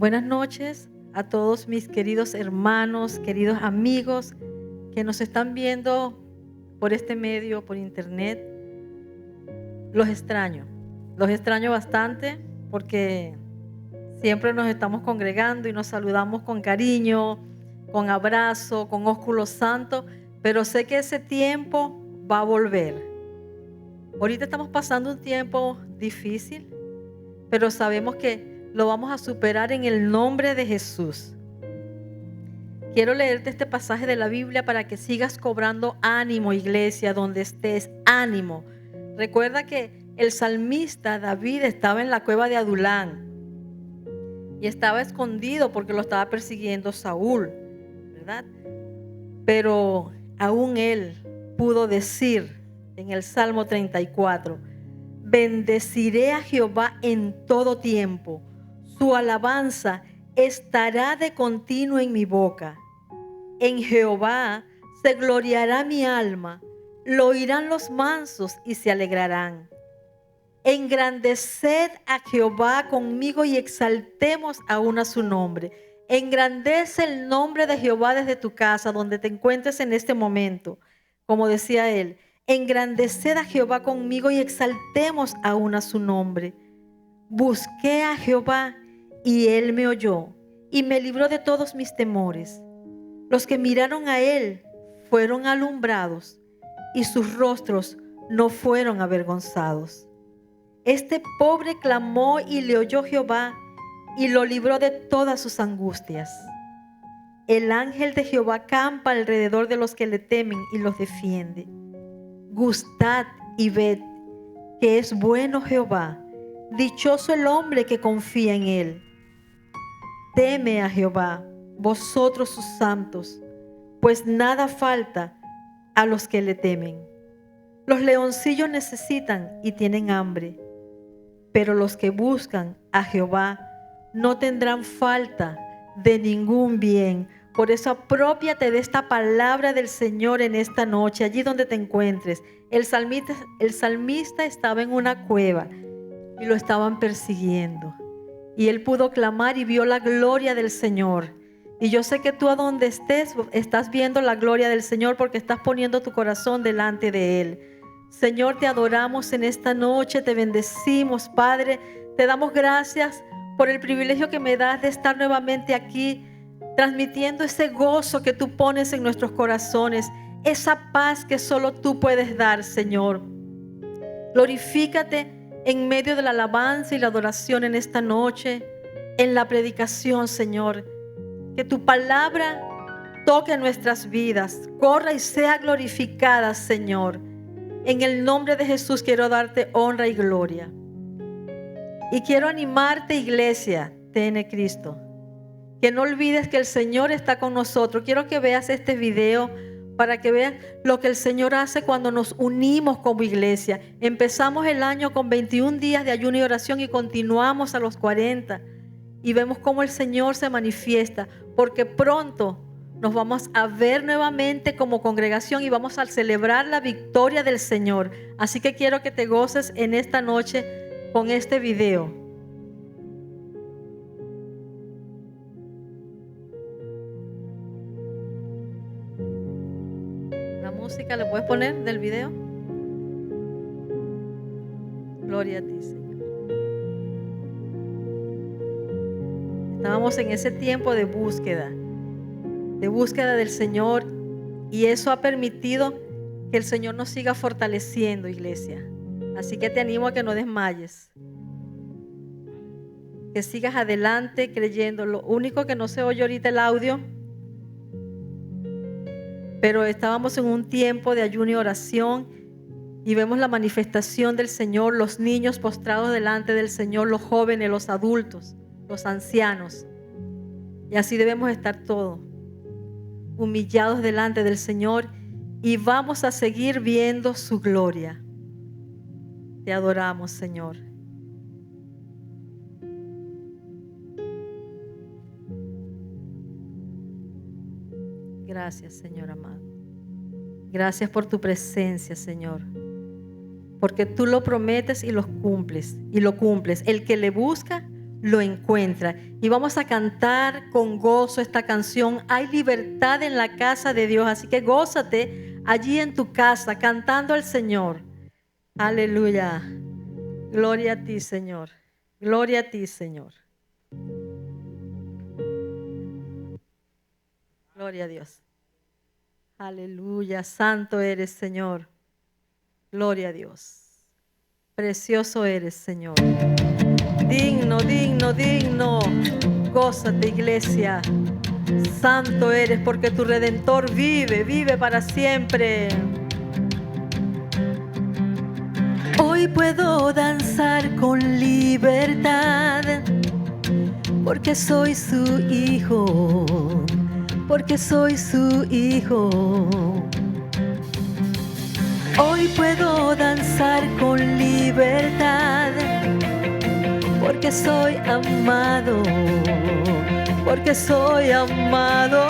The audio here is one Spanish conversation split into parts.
Buenas noches a todos mis queridos hermanos, queridos amigos que nos están viendo por este medio, por internet. Los extraño bastante porque siempre nos estamos congregando y nos saludamos con cariño, con abrazo, con ósculo santo, pero sé que ese tiempo va a volver. Ahorita estamos pasando un tiempo difícil, pero sabemos que lo vamos a superar en el nombre de Jesús. Quiero leerte este pasaje de la Biblia para que sigas cobrando ánimo, iglesia, donde estés, ánimo. Recuerda que el salmista David estaba en la cueva de Adulán y estaba escondido porque lo estaba persiguiendo Saúl, ¿verdad? Pero aún él pudo decir en el Salmo 34, bendeciré a Jehová en todo tiempo, su alabanza estará de continuo en mi boca. En Jehová se gloriará mi alma, lo oirán los mansos y se alegrarán. Engrandeced a Jehová conmigo y exaltemos aún a su nombre. Engrandece el nombre de Jehová desde tu casa, donde te encuentres en este momento. Como decía él, engrandeced a Jehová conmigo y exaltemos aún a su nombre. Busqué a Jehová y él me oyó y me libró de todos mis temores. Los que miraron a él fueron alumbrados y sus rostros no fueron avergonzados. Este pobre clamó y le oyó Jehová y lo libró de todas sus angustias. El ángel de Jehová campa alrededor de los que le temen y los defiende. Gustad y ved que es bueno Jehová, dichoso el hombre que confía en él. Teme a Jehová, vosotros sus santos, pues nada falta a los que le temen. Los leoncillos necesitan y tienen hambre, pero los que buscan a Jehová no tendrán falta de ningún bien. Por eso aprópiate de esta palabra del Señor en esta noche, allí donde te encuentres. El salmista estaba en una cueva y lo estaban persiguiendo. Y él pudo clamar y vio la gloria del Señor. Y yo sé que tú a donde estés estás viendo la gloria del Señor porque estás poniendo tu corazón delante de Él. Señor, te adoramos en esta noche, te bendecimos, Padre. Te damos gracias por el privilegio que me das de estar nuevamente aquí, transmitiendo ese gozo que tú pones en nuestros corazones, esa paz que solo tú puedes dar, Señor. Glorifícate en medio de la alabanza y la adoración en esta noche, en la predicación, Señor. Que tu palabra toque nuestras vidas, corra y sea glorificada, Señor. En el nombre de Jesús quiero darte honra y gloria. Y quiero animarte, iglesia, TN Cristo, que no olvides que el Señor está con nosotros. Quiero que veas este video para que veas lo que el Señor hace cuando nos unimos como iglesia. Empezamos el año con 21 días de ayuno y oración y continuamos a los 40. Y vemos cómo el Señor se manifiesta, porque pronto nos vamos a ver nuevamente como congregación y vamos a celebrar la victoria del Señor. Así que quiero que te goces en esta noche con este video. La música, ¿le puedes poner del video? Gloria a ti, Señor. Estábamos en ese tiempo de búsqueda del Señor, y eso ha permitido que el Señor nos siga fortaleciendo, iglesia. Así que te animo a que no desmayes, que sigas adelante creyendo. Lo único que no se oye ahorita el audio, pero estábamos en un tiempo de ayuno y oración y vemos la manifestación del Señor, los niños postrados delante del Señor, los jóvenes, los adultos, los ancianos. Y así debemos estar todos, humillados delante del Señor, y vamos a seguir viendo su gloria. Te adoramos, Señor. Gracias, Señor amado. Gracias por tu presencia, Señor. Porque tú lo prometes y lo cumples. El que le busca lo encuentra. Y vamos a cantar con gozo esta canción. Hay libertad en la casa de Dios, así que gózate allí en tu casa cantando al Señor. Aleluya. Gloria a ti, Señor. Gloria a ti, Señor. Gloria a Dios. Aleluya. Santo eres, Señor. Gloria a Dios. Precioso eres, Señor. Digno, digno, digno. Gózate, iglesia. Santo eres porque tu Redentor vive, vive para siempre. Hoy puedo danzar con libertad porque soy su hijo, porque soy su hijo. Hoy puedo danzar con libertad porque soy amado, porque soy amado.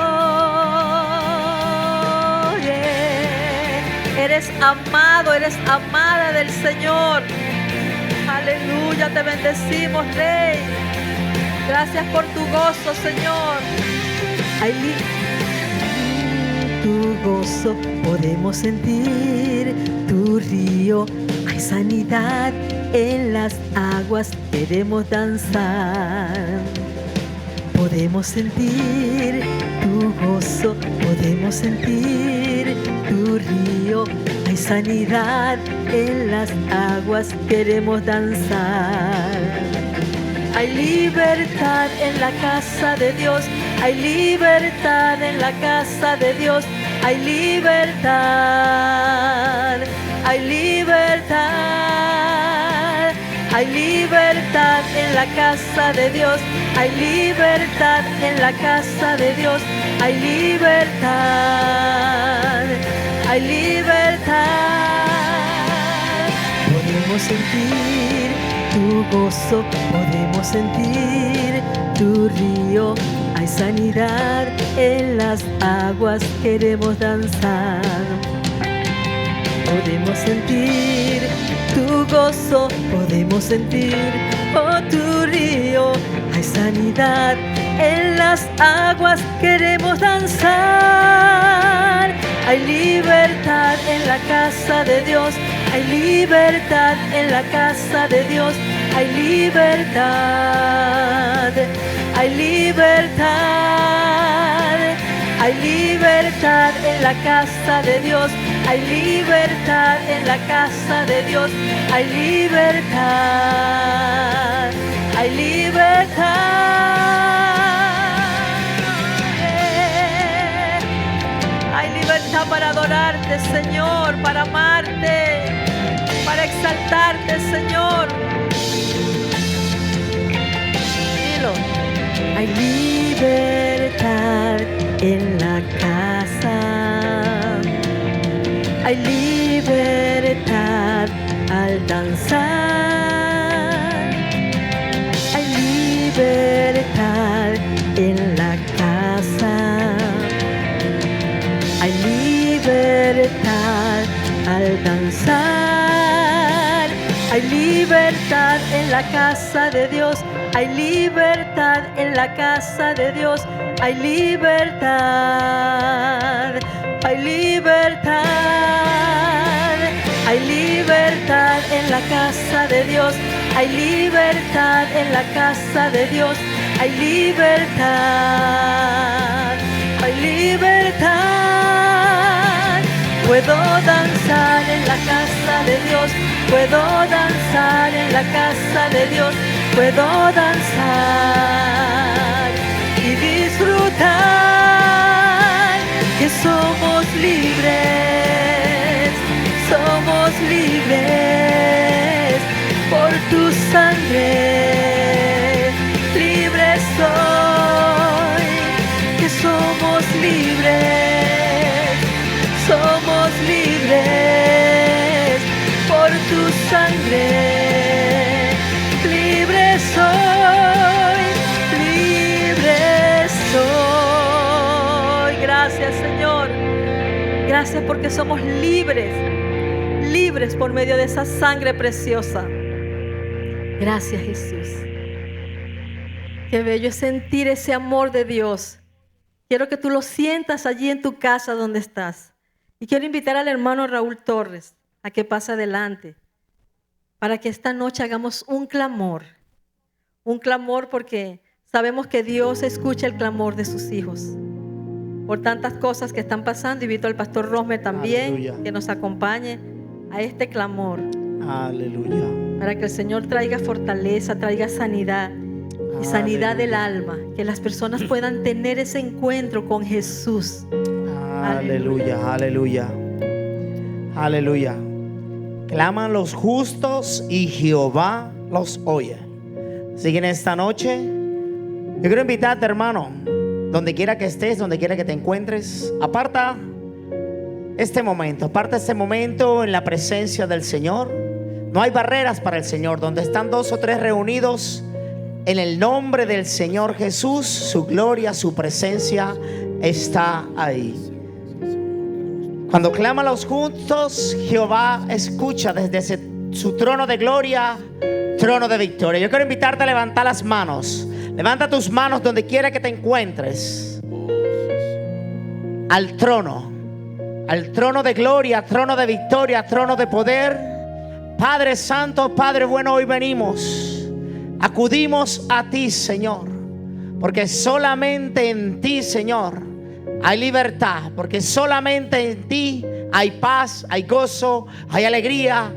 Yeah. Eres amado, eres amada del Señor. Aleluya, te bendecimos, Rey. Gracias por tu gozo, Señor. Ahí tu gozo podemos sentir, tu río. Hay sanidad en las aguas, queremos danzar. Podemos sentir tu gozo, podemos sentir tu río. Hay sanidad en las aguas, queremos danzar. Hay libertad en la casa de Dios, hay libertad en la casa de Dios, hay libertad, hay libertad, hay libertad en la casa de Dios, hay libertad en la casa de Dios, hay libertad, hay libertad. Podemos sentir tu gozo, podemos sentir tu río. Hay sanidad en las aguas, queremos danzar. Podemos sentir tu gozo, podemos sentir, oh, tu río. Hay sanidad en las aguas, queremos danzar. Hay libertad en la casa de Dios, hay libertad en la casa de Dios, hay libertad, hay libertad, hay libertad en la casa de Dios, hay libertad en la casa de Dios, hay libertad, hay libertad. Hay libertad para adorarte, Señor, para amarte, para exaltarte, Señor. Dilo. Hay libertad en la casa, hay libertad al danzar, hay libertad en la casa, hay libertad al danzar, hay libertad en la casa de Dios, hay libertad en la casa de Dios, hay libertad, hay libertad, hay libertad en la casa de Dios, hay libertad en la casa de Dios, hay libertad, hay libertad. Puedo danzar en la casa de Dios, puedo danzar en la casa de Dios, puedo danzar y disfrutar que somos libres por tu sangre, libre soy, que somos libres por tu sangre, libre soy. Gracias, Señor. Gracias porque somos libres por medio de esa sangre preciosa. Gracias, Jesús. Qué bello es sentir ese amor de Dios. Quiero que tú lo sientas allí en tu casa donde estás. Y quiero invitar al hermano Raúl Torres a que pase adelante para que esta noche hagamos un clamor porque sabemos que Dios escucha el clamor de sus hijos por tantas cosas que están pasando. Invito al pastor Rosmer también, aleluya, que nos acompañe a este clamor. Aleluya. Para que el Señor traiga fortaleza, traiga sanidad y sanidad del alma, que las personas puedan tener ese encuentro con Jesús. Aleluya, aleluya, aleluya. Claman los justos y Jehová los oye. Así que en esta noche yo quiero invitarte, hermano, donde quiera que estés, donde quiera que te encuentres, aparta este momento en la presencia del Señor. No hay barreras para el Señor. Donde están 2 o 3 reunidos en el nombre del Señor Jesús, su gloria, su presencia está ahí. Cuando claman los justos, Jehová escucha desde su trono de gloria, trono de victoria. Yo quiero invitarte a levantar las manos. Levanta tus manos donde quiera que te encuentres. Al trono de gloria, trono de victoria, trono de poder. Padre Santo, Padre bueno, hoy venimos, acudimos a ti, Señor, porque solamente en ti, Señor, hay libertad, porque solamente en ti hay paz, hay gozo, hay alegría.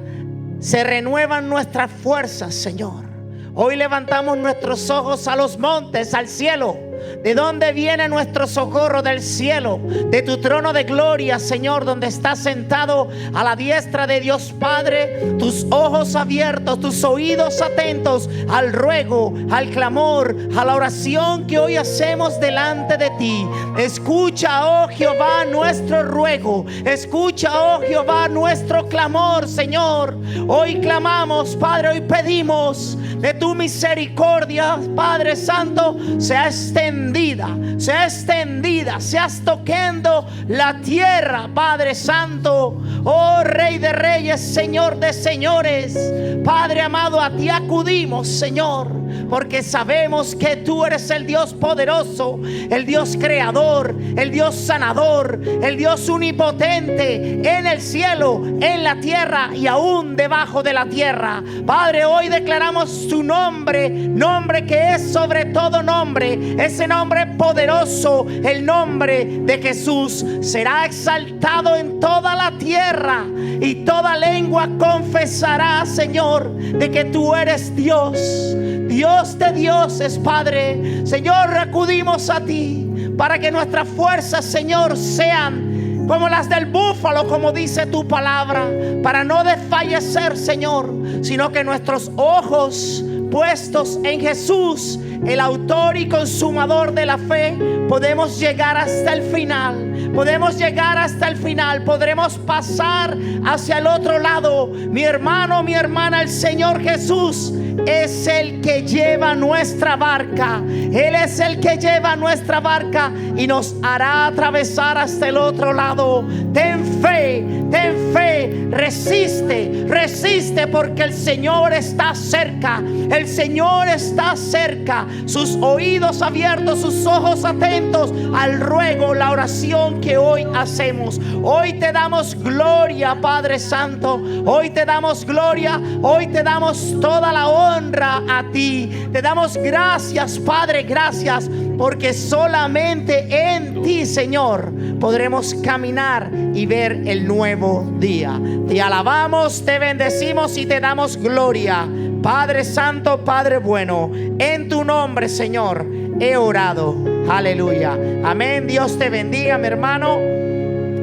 Se renuevan nuestras fuerzas, Señor. Hoy levantamos nuestros ojos a los montes, al cielo. ¿De dónde viene nuestro socorro? Del cielo, de tu trono de gloria, Señor, donde estás sentado a la diestra de Dios Padre. Tus ojos abiertos, tus oídos atentos al ruego, al clamor, a la oración que hoy hacemos delante de ti. Escucha, oh Jehová, nuestro ruego. Escucha, oh Jehová, nuestro clamor, Señor. Hoy clamamos, Padre, hoy pedimos de tu misericordia, Padre Santo, sea extendida, seas tocando la tierra, Padre Santo. Oh Rey de Reyes, Señor de Señores, Padre amado, a ti acudimos, Señor, porque sabemos que tú eres el Dios poderoso, el Dios creador, el Dios sanador, el Dios omnipotente en el cielo, en la tierra y aún debajo de la tierra. Padre, hoy declaramos tu nombre, nombre que es sobre todo nombre, ese nombre poderoso, el nombre de Jesús será exaltado en toda la tierra y toda lengua confesará, Señor, de que tú eres Dios, Dios de dioses, Padre. Señor, acudimos a ti para que nuestras fuerzas, Señor, sean como las del búfalo, como dice tu palabra, para no desfallecer, Señor, sino que nuestros ojos puestos en Jesús, el autor y consumador de la fe, podemos llegar hasta el final. Podemos llegar hasta el final. Podremos pasar hacia el otro lado. Mi hermano, mi hermana, el Señor Jesús es el que lleva nuestra barca. Él es el que lleva nuestra barca y nos hará atravesar hasta el otro lado. Ten fe, resiste, porque el Señor está cerca. El Señor está cerca. Sus oídos abiertos, sus ojos atentos al ruego, la oración que hoy hacemos. Hoy te damos gloria, Padre Santo. Hoy te damos gloria. Hoy te damos toda la honra a ti. Te damos gracias, Padre, gracias, porque solamente en ti, Señor, podremos caminar y ver el nuevo día. Te alabamos, te bendecimos y te damos gloria. Padre Santo, Padre bueno, en tu nombre, Señor, he orado. Aleluya. Amén. Dios te bendiga, mi hermano.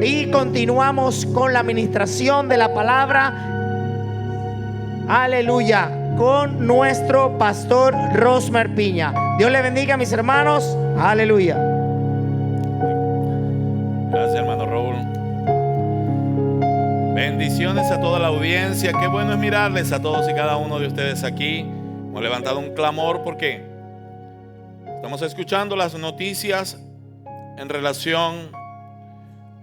Y continuamos con la administración de la palabra. Aleluya. Con nuestro pastor Rosmer Piña. Dios le bendiga, mis hermanos. Aleluya. Gracias, hermano Raúl. Bendiciones a toda la audiencia. Qué bueno es mirarles a todos y cada uno de ustedes aquí. Hemos levantado un clamor porque estamos escuchando las noticias en relación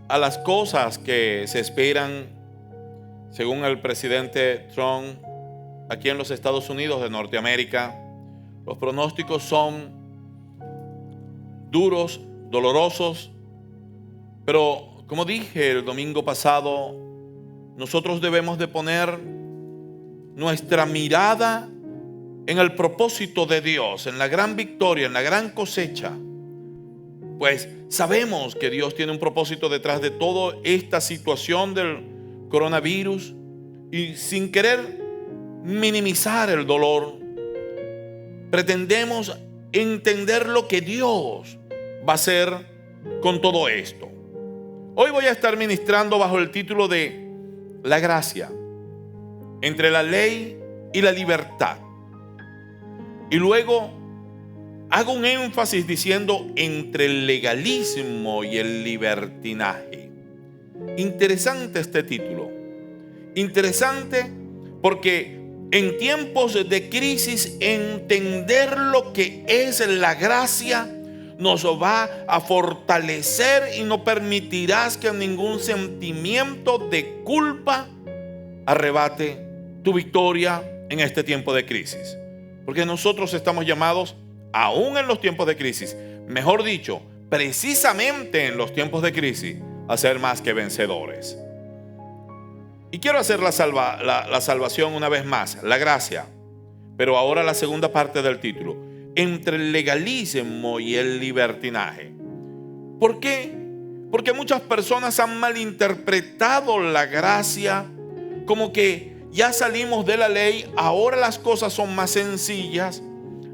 a las cosas que se esperan según el presidente Trump aquí en los Estados Unidos de Norteamérica. Los pronósticos son duros, dolorosos. Pero como dije el domingo pasado, nosotros debemos de poner nuestra mirada en el propósito de Dios, en la gran victoria, en la gran cosecha. Pues sabemos que Dios tiene un propósito detrás de toda esta situación del coronavirus, y sin querer minimizar el dolor, pretendemos entender lo que Dios va a hacer con todo esto. Hoy voy a estar ministrando bajo el título de la gracia entre la ley y la libertad. Y luego hago un énfasis diciendo entre el legalismo y el libertinaje. Interesante este título. Interesante porque en tiempos de crisis entender lo que es la gracia nos va a fortalecer y no permitirás que ningún sentimiento de culpa arrebate tu victoria en este tiempo de crisis. Porque nosotros estamos llamados, aún en los tiempos de crisis, mejor dicho, precisamente en los tiempos de crisis, a ser más que vencedores. Y quiero hacer la salvación una vez más, la gracia. Pero ahora la segunda parte del título, entre el legalismo y el libertinaje. ¿Por qué? Porque muchas personas han malinterpretado la gracia como que ya salimos de la ley, ahora las cosas son más sencillas,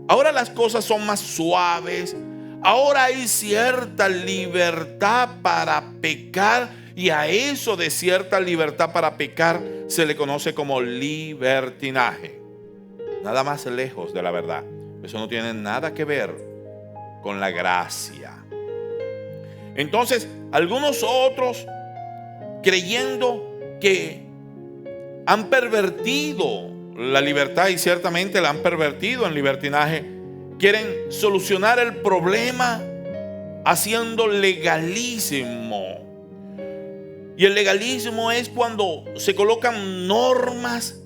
ahora las cosas son más suaves, ahora hay cierta libertad para pecar. Y a eso de cierta libertad para pecar se le conoce como libertinaje. Nada más lejos de la verdad. Eso no tiene nada que ver con la gracia. Entonces, algunos otros, creyendo que han pervertido la libertad, y ciertamente la han pervertido en libertinaje, quieren solucionar el problema haciendo legalismo. Y el legalismo es cuando se colocan normas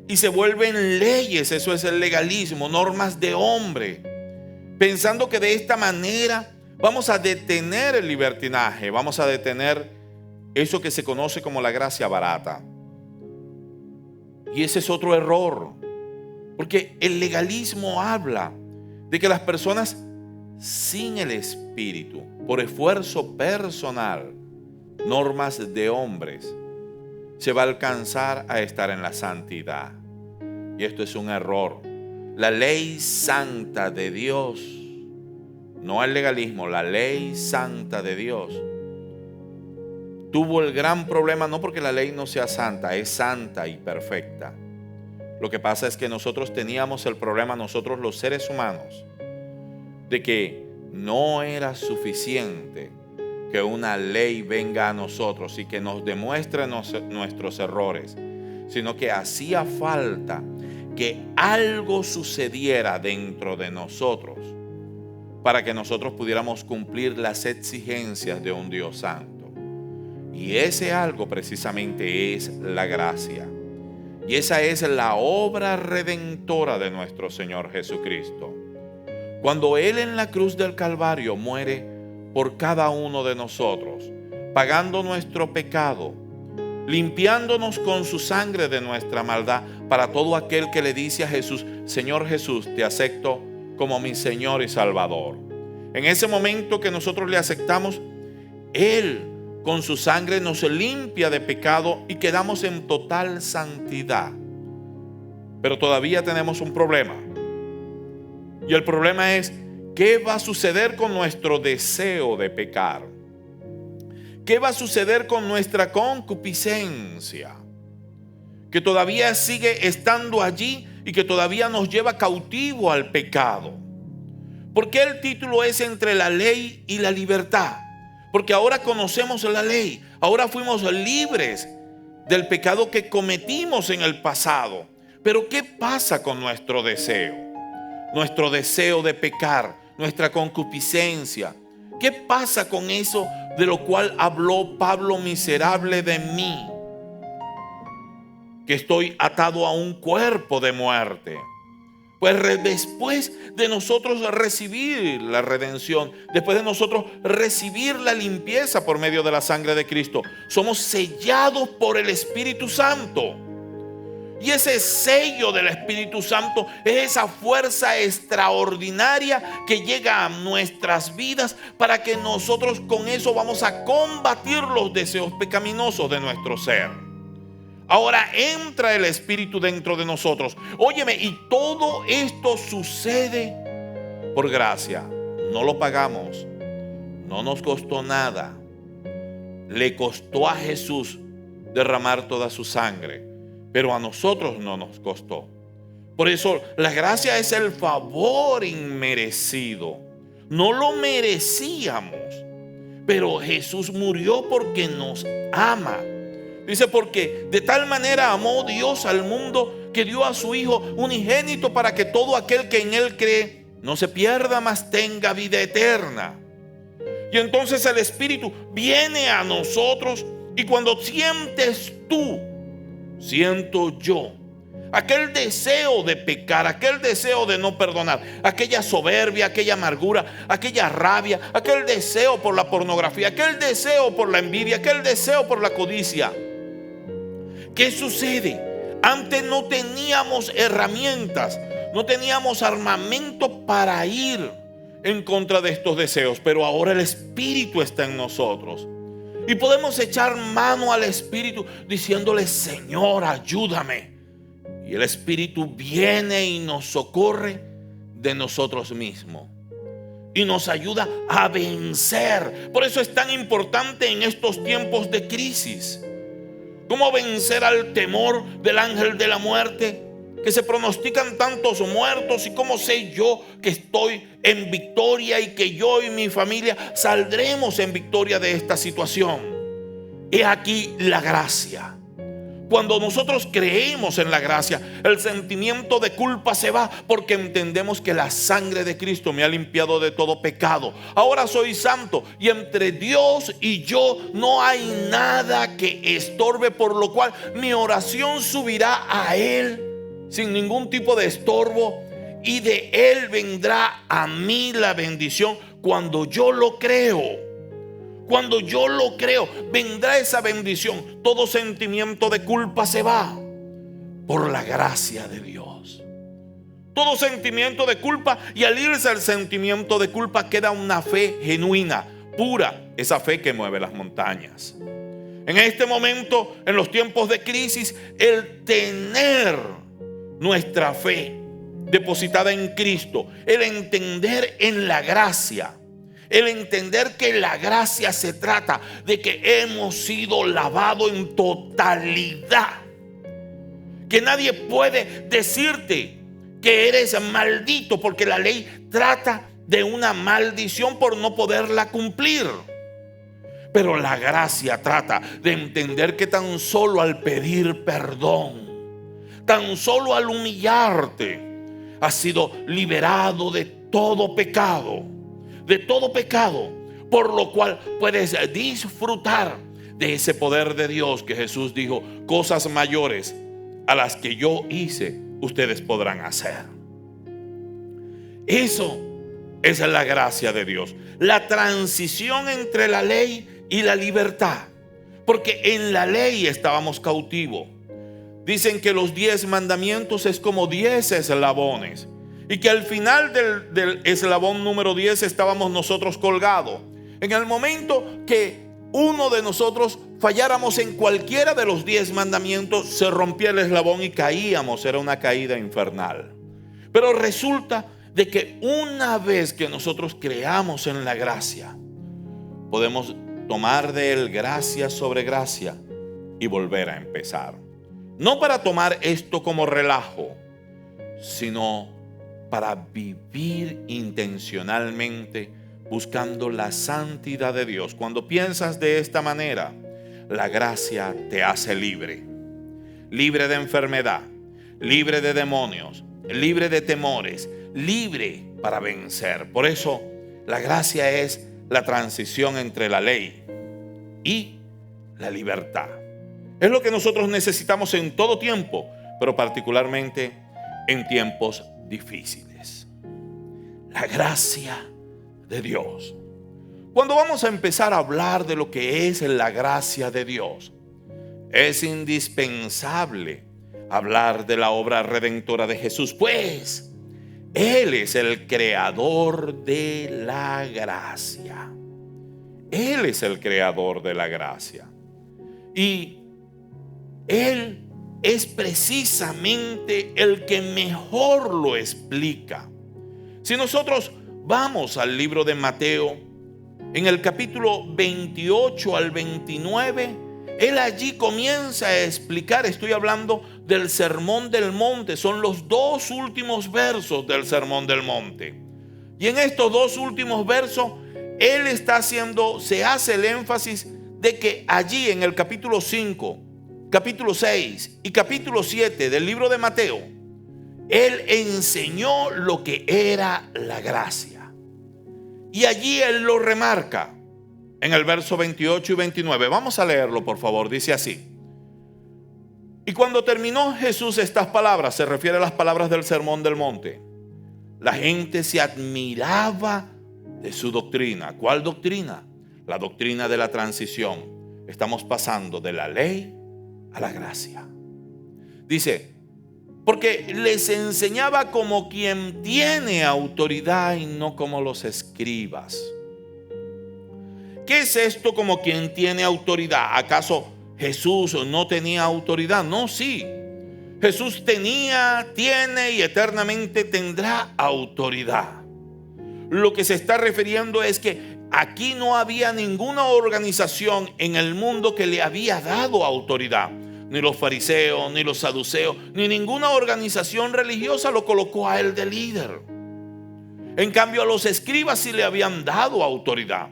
y se vuelven leyes. Eso es el legalismo, normas de hombre, pensando que de esta manera vamos a detener el libertinaje, vamos a detener eso que se conoce como la gracia barata. Y ese es otro error, porque el legalismo habla de que las personas sin el Espíritu, por esfuerzo personal, normas de hombres, se va a alcanzar a estar en la santidad. Y esto es un error. La ley santa de Dios, no el legalismo, la ley santa de Dios tuvo el gran problema, no porque la ley no sea santa, es santa y perfecta. Lo que pasa es que nosotros teníamos el problema, nosotros los seres humanos, de que no era suficiente que una ley venga a nosotros y que nos demuestre nuestros errores, sino que hacía falta que algo sucediera dentro de nosotros para que nosotros pudiéramos cumplir las exigencias de un Dios santo. Y ese algo precisamente es la gracia. Y esa es la obra redentora de nuestro Señor Jesucristo. Cuando Él en la cruz del Calvario muere por cada uno de nosotros, pagando nuestro pecado, limpiándonos con su sangre de nuestra maldad, para todo aquel que le dice a Jesús: Señor Jesús, te acepto como mi Señor y Salvador. En ese momento que nosotros le aceptamos, Él con su sangre nos limpia de pecado y quedamos en total santidad. Pero todavía tenemos un problema. Y el problema es: ¿qué va a suceder con nuestro deseo de pecar? ¿Qué va a suceder con nuestra concupiscencia? Que todavía sigue estando allí y que todavía nos lleva cautivo al pecado. ¿Por qué el título es entre la ley y la libertad? Porque ahora conocemos la ley, ahora fuimos libres del pecado que cometimos en el pasado. Pero ¿qué pasa con nuestro deseo? Nuestro deseo de pecar, nuestra concupiscencia. ¿Qué pasa con eso de lo cual habló Pablo? Miserable de mí, que estoy atado a un cuerpo de muerte. Pues después de nosotros recibir la redención, después de nosotros recibir la limpieza por medio de la sangre de Cristo, somos sellados por el Espíritu Santo. Y ese sello del Espíritu Santo es esa fuerza extraordinaria que llega a nuestras vidas para que nosotros con eso vamos a combatir los deseos pecaminosos de nuestro ser. Ahora entra el Espíritu dentro de nosotros. Óyeme, y todo esto sucede por gracia. No lo pagamos. No nos costó nada. Le costó a Jesús derramar toda su sangre, pero a nosotros no nos costó. Por eso la gracia es el favor inmerecido. No lo merecíamos, pero Jesús murió porque nos ama. Dice, porque de tal manera amó Dios al mundo que dio a su Hijo unigénito para que todo aquel que en Él cree no se pierda, mas tenga vida eterna. Y entonces el Espíritu viene a nosotros, y cuando sientes tú, siento yo, aquel deseo de pecar, aquel deseo de no perdonar, aquella soberbia, aquella amargura, aquella rabia, aquel deseo por la pornografía, aquel deseo por la envidia, aquel deseo por la codicia. ¿Qué sucede? Antes no teníamos herramientas, no teníamos armamento para ir en contra de estos deseos, pero ahora el Espíritu está en nosotros. Y podemos echar mano al Espíritu diciéndole: Señor, ayúdame. Y el Espíritu viene y nos socorre de nosotros mismos y nos ayuda a vencer. Por eso es tan importante en estos tiempos de crisis. ¿Cómo vencer al temor del ángel de la muerte? Que se pronostican tantos muertos, y cómo sé yo que estoy en victoria y que yo y mi familia saldremos en victoria de esta situación. He aquí la gracia. Cuando nosotros creemos en la gracia, el sentimiento de culpa se va, porque entendemos que la sangre de Cristo me ha limpiado de todo pecado. Ahora soy santo, y entre Dios y yo no hay nada que estorbe, por lo cual mi oración subirá a Él sin ningún tipo de estorbo, y de Él vendrá a mí la bendición cuando yo lo creo. Cuando yo lo creo, vendrá esa bendición. Todo sentimiento de culpa se va por la gracia de Dios. Todo sentimiento de culpa, y al irse el sentimiento de culpa queda una fe genuina, pura, esa fe que mueve las montañas. En este momento, en los tiempos de crisis, el tener nuestra fe depositada en Cristo, el entender en la gracia, el entender que la gracia se trata de que hemos sido lavados en totalidad, que nadie puede decirte que eres maldito, porque la ley trata de una maldición por no poderla cumplir. Pero la gracia trata de entender que tan solo al pedir perdón, tan solo al humillarte, has sido liberado de todo pecado. De todo pecado, por lo cual puedes disfrutar de ese poder de Dios que Jesús dijo: cosas mayores a las que yo hice, ustedes podrán hacer. Eso es la gracia de Dios, la transición entre la ley y la libertad, porque en la ley estábamos cautivos. Dicen que los 10 mandamientos es como 10 eslabones, y que al final del eslabón número 10 estábamos nosotros colgados. En el momento que uno de nosotros falláramos en cualquiera de los 10 mandamientos, se rompía el eslabón y caíamos. Era una caída infernal. Pero resulta de que una vez que nosotros creamos en la gracia, podemos tomar de Él gracia sobre gracia y volver a empezar. No para tomar esto como relajo, sino para vivir intencionalmente buscando la santidad de Dios. Cuando piensas de esta manera, la gracia te hace libre. Libre de enfermedad, libre de demonios, libre de temores, libre para vencer. Por eso la gracia es la transición entre la ley y la libertad. Es lo que nosotros necesitamos en todo tiempo, pero particularmente en tiempos difíciles. La gracia de Dios. Cuando vamos a empezar a hablar de lo que es la gracia de Dios, es indispensable hablar de la obra redentora de Jesús, pues Él es el creador de la gracia. Él es el creador de la gracia. Y Él es precisamente el que mejor lo explica. Si nosotros vamos al libro de Mateo, en el capítulo 28 al 29, Él allí comienza a explicar, estoy hablando del Sermón del Monte, son los dos últimos versos del Sermón del Monte. Y en estos dos últimos versos, Él se hace el énfasis de que allí en el capítulo 5, capítulo 6 y capítulo 7 del libro de Mateo, Él enseñó lo que era la gracia. Y allí Él lo remarca en el verso 28 y 29. Vamos a leerlo, por favor. Dice así: y cuando terminó Jesús estas palabras, se refiere a las palabras del Sermón del Monte, la gente se admiraba de su doctrina. ¿Cuál doctrina? La doctrina de la transición. Estamos pasando de la ley a la gracia. Dice, porque les enseñaba como quien tiene autoridad y no como los escribas. ¿Qué es esto como quien tiene autoridad? ¿Acaso Jesús no tenía autoridad? No, sí. Jesús tenía, tiene y eternamente tendrá autoridad. Lo que se está refiriendo es que aquí no había ninguna organización en el mundo que le había dado autoridad. Ni los fariseos, ni los saduceos, ni ninguna organización religiosa lo colocó a él de líder. En cambio, a los escribas sí le habían dado autoridad.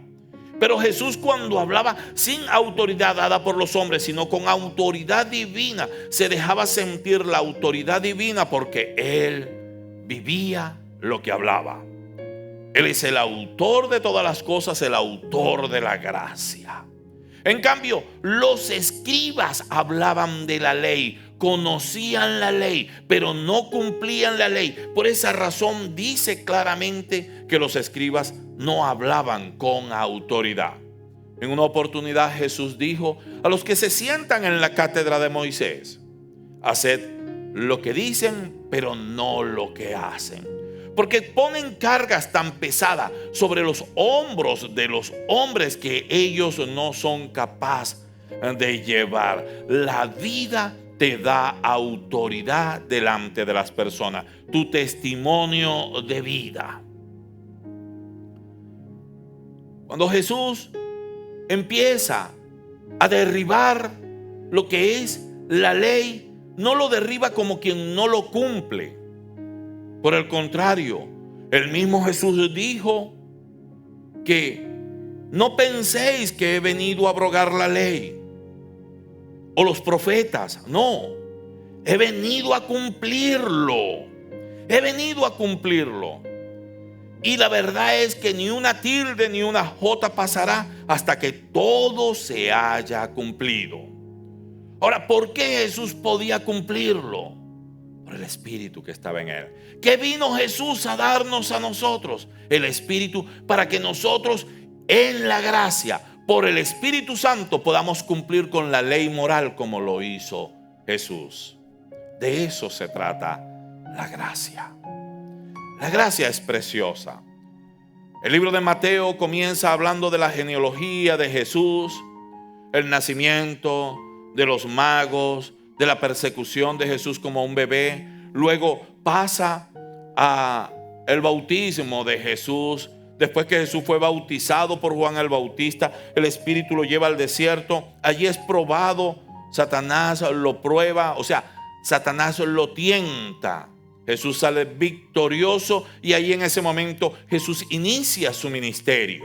Pero Jesús, cuando hablaba sin autoridad dada por los hombres, sino con autoridad divina, se dejaba sentir la autoridad divina porque Él vivía lo que hablaba. Él es el autor de todas las cosas, el autor de la gracia. En cambio, los escribas hablaban de la ley, conocían la ley, pero no cumplían la ley. Por esa razón dice claramente que los escribas no hablaban con autoridad. En una oportunidad Jesús dijo a los que se sientan en la cátedra de Moisés: haced lo que dicen, pero no lo que hacen. Porque ponen cargas tan pesadas sobre los hombros de los hombres que ellos no son capaces de llevar. La vida te da autoridad delante de las personas, tu testimonio de vida. Cuando Jesús empieza a derribar lo que es la ley, no lo derriba como quien no lo cumple. Por el contrario, el mismo Jesús dijo que no penséis que he venido a abrogar la ley o los profetas. No, he venido a cumplirlo. He venido a cumplirlo. Y la verdad es que ni una tilde ni una jota pasará hasta que todo se haya cumplido. Ahora, ¿por qué Jesús podía cumplirlo? Por el Espíritu que estaba en Él. ¿Qué vino Jesús a darnos a nosotros? El Espíritu, para que nosotros en la gracia, por el Espíritu Santo, podamos cumplir con la ley moral como lo hizo Jesús. De eso se trata la gracia. La gracia es preciosa. El libro de Mateo comienza hablando de la genealogía de Jesús, el nacimiento, de los magos, de la persecución de Jesús como un bebé. Luego pasa a el bautismo de Jesús. Después que Jesús fue bautizado por Juan el Bautista, el Espíritu lo lleva al desierto. Allí es probado. Satanás lo prueba, o sea, Satanás lo tienta. Jesús sale victorioso y ahí en ese momento Jesús inicia su ministerio.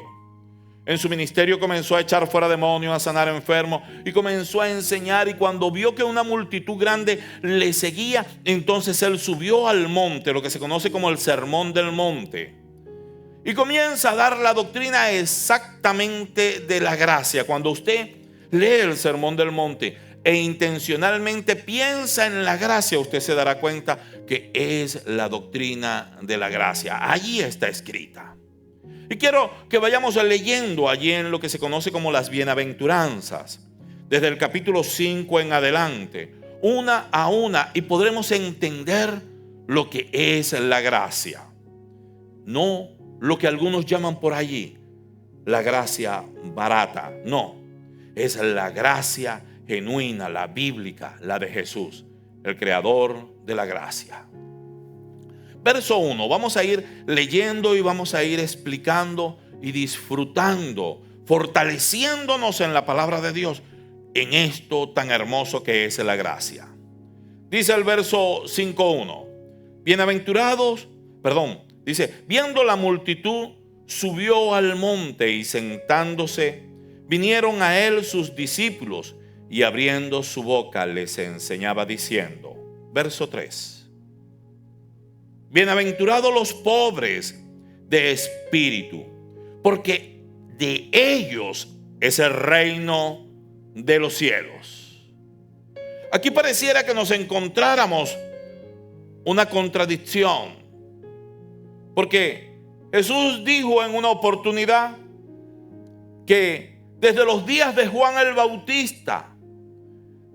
En su ministerio comenzó a echar fuera demonios, a sanar enfermos y comenzó a enseñar. Y cuando vio que una multitud grande le seguía, entonces él subió al monte, lo que se conoce como el Sermón del Monte, y comienza a dar la doctrina exactamente de la gracia. Cuando usted lee el Sermón del Monte, e intencionalmente piensa en la gracia, usted se dará cuenta que es la doctrina de la gracia. Allí está escrita. Y quiero que vayamos leyendo allí en lo que se conoce como las bienaventuranzas, desde el capítulo 5 en adelante, una a una, y podremos entender lo que es la gracia. No lo que algunos llaman por allí la gracia barata, no, es la gracia genuina, la bíblica, la de Jesús, el creador de la gracia. Verso 1, vamos a ir leyendo y vamos a ir explicando y disfrutando, fortaleciéndonos en la palabra de Dios, en esto tan hermoso que es la gracia. Dice el verso 5:1, dice, viendo la multitud, subió al monte y sentándose, vinieron a él sus discípulos y abriendo su boca les enseñaba diciendo. Verso 3, bienaventurados los pobres de espíritu, porque de ellos es el reino de los cielos. Aquí pareciera que nos encontráramos una contradicción, porque Jesús dijo en una oportunidad que desde los días de Juan el Bautista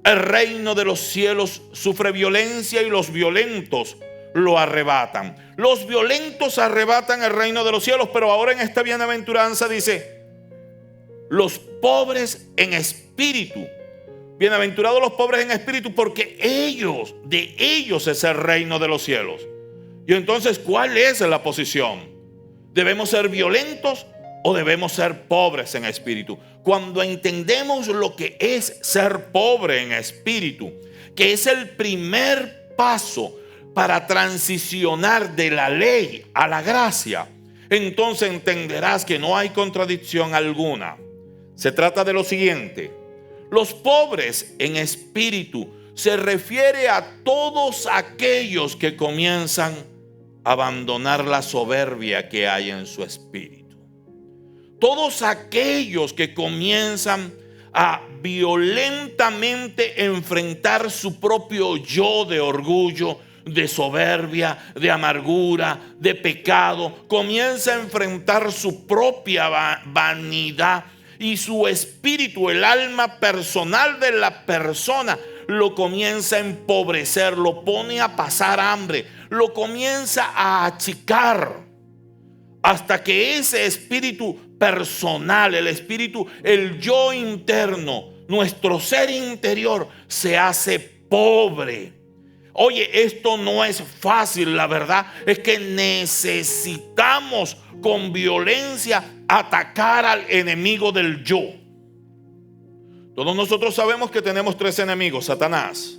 el reino de los cielos sufre violencia y los violentos lo arrebatan. Los violentos arrebatan el reino de los cielos, pero ahora en esta bienaventuranza dice, los pobres en espíritu. Bienaventurados los pobres en espíritu, porque de ellos es el reino de los cielos. Y entonces, ¿cuál es la posición? ¿Debemos ser violentos o debemos ser pobres en espíritu? Cuando entendemos lo que es ser pobre en espíritu, que es el primer paso para transicionar de la ley a la gracia, entonces entenderás que no hay contradicción alguna. Se trata de lo siguiente: los pobres en espíritu se refiere a todos aquellos que comienzan a abandonar la soberbia que hay en su espíritu. Todos aquellos que comienzan a violentamente enfrentar su propio yo de orgullo, de soberbia, de amargura, de pecado, comienza a enfrentar su propia vanidad y su espíritu, el alma personal de la persona, lo comienza a empobrecer, lo pone a pasar hambre, lo comienza a achicar, hasta que ese espíritu personal, el yo interno, nuestro ser interior se hace pobre. Oye, esto no es fácil, la verdad es que necesitamos con violencia atacar al enemigo del yo. Todos nosotros sabemos que tenemos tres enemigos: Satanás,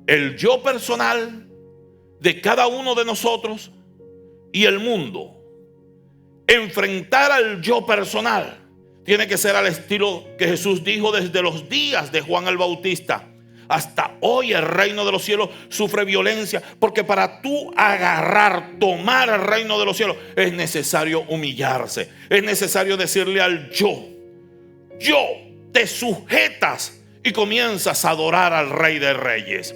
el yo personal de cada uno de nosotros y el mundo. Enfrentar al yo personal tiene que ser al estilo que Jesús dijo desde los días de Juan el Bautista hasta hoy. El reino de los cielos sufre violencia, porque para tú tomar el reino de los cielos es necesario humillarse, es necesario decirle al yo, te sujetas y comienzas a adorar al Rey de Reyes.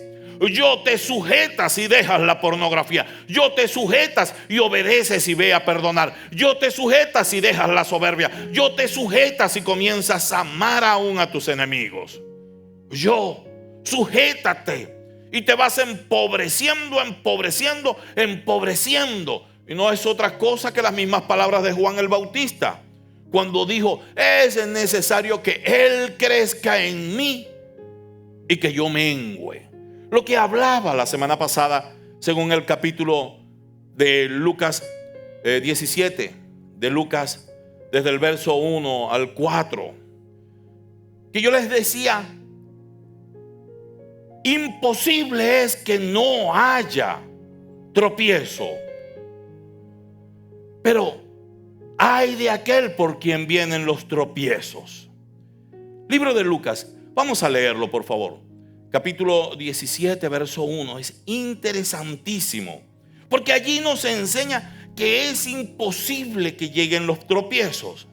Yo te sujetas y dejas la pornografía. Yo te sujetas y obedeces y ve a perdonar. Yo te sujetas y dejas la soberbia. Yo te sujetas y comienzas a amar aún a tus enemigos. Sujétate y te vas empobreciendo. Y no es otra cosa que las mismas palabras de Juan el Bautista, cuando dijo: es necesario que Él crezca en mí y que yo mengüe. Lo que hablaba la semana pasada, según el capítulo de Lucas 17, de Lucas, desde el verso 1 al 4, que yo les decía, imposible es que no haya tropiezo, pero ay de aquel por quien vienen los tropiezos. Libro de Lucas, vamos a leerlo por favor. Capítulo 17, verso 1. Es interesantísimo, porque allí nos enseña que es imposible que lleguen los tropiezos.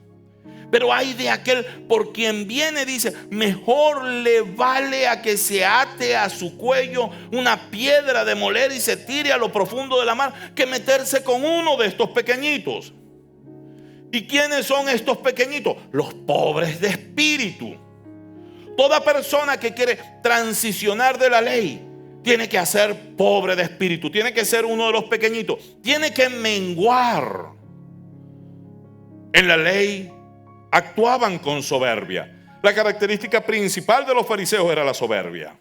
Pero hay de aquel por quien viene, dice, mejor le vale a que se ate a su cuello una piedra de moler y se tire a lo profundo de la mar, que meterse con uno de estos pequeñitos. ¿Y quiénes son estos pequeñitos? Los pobres de espíritu. Toda persona que quiere transicionar de la ley tiene que ser pobre de espíritu, tiene que ser uno de los pequeñitos, tiene que menguar. En la ley actuaban con soberbia. La característica principal de los fariseos era la soberbia.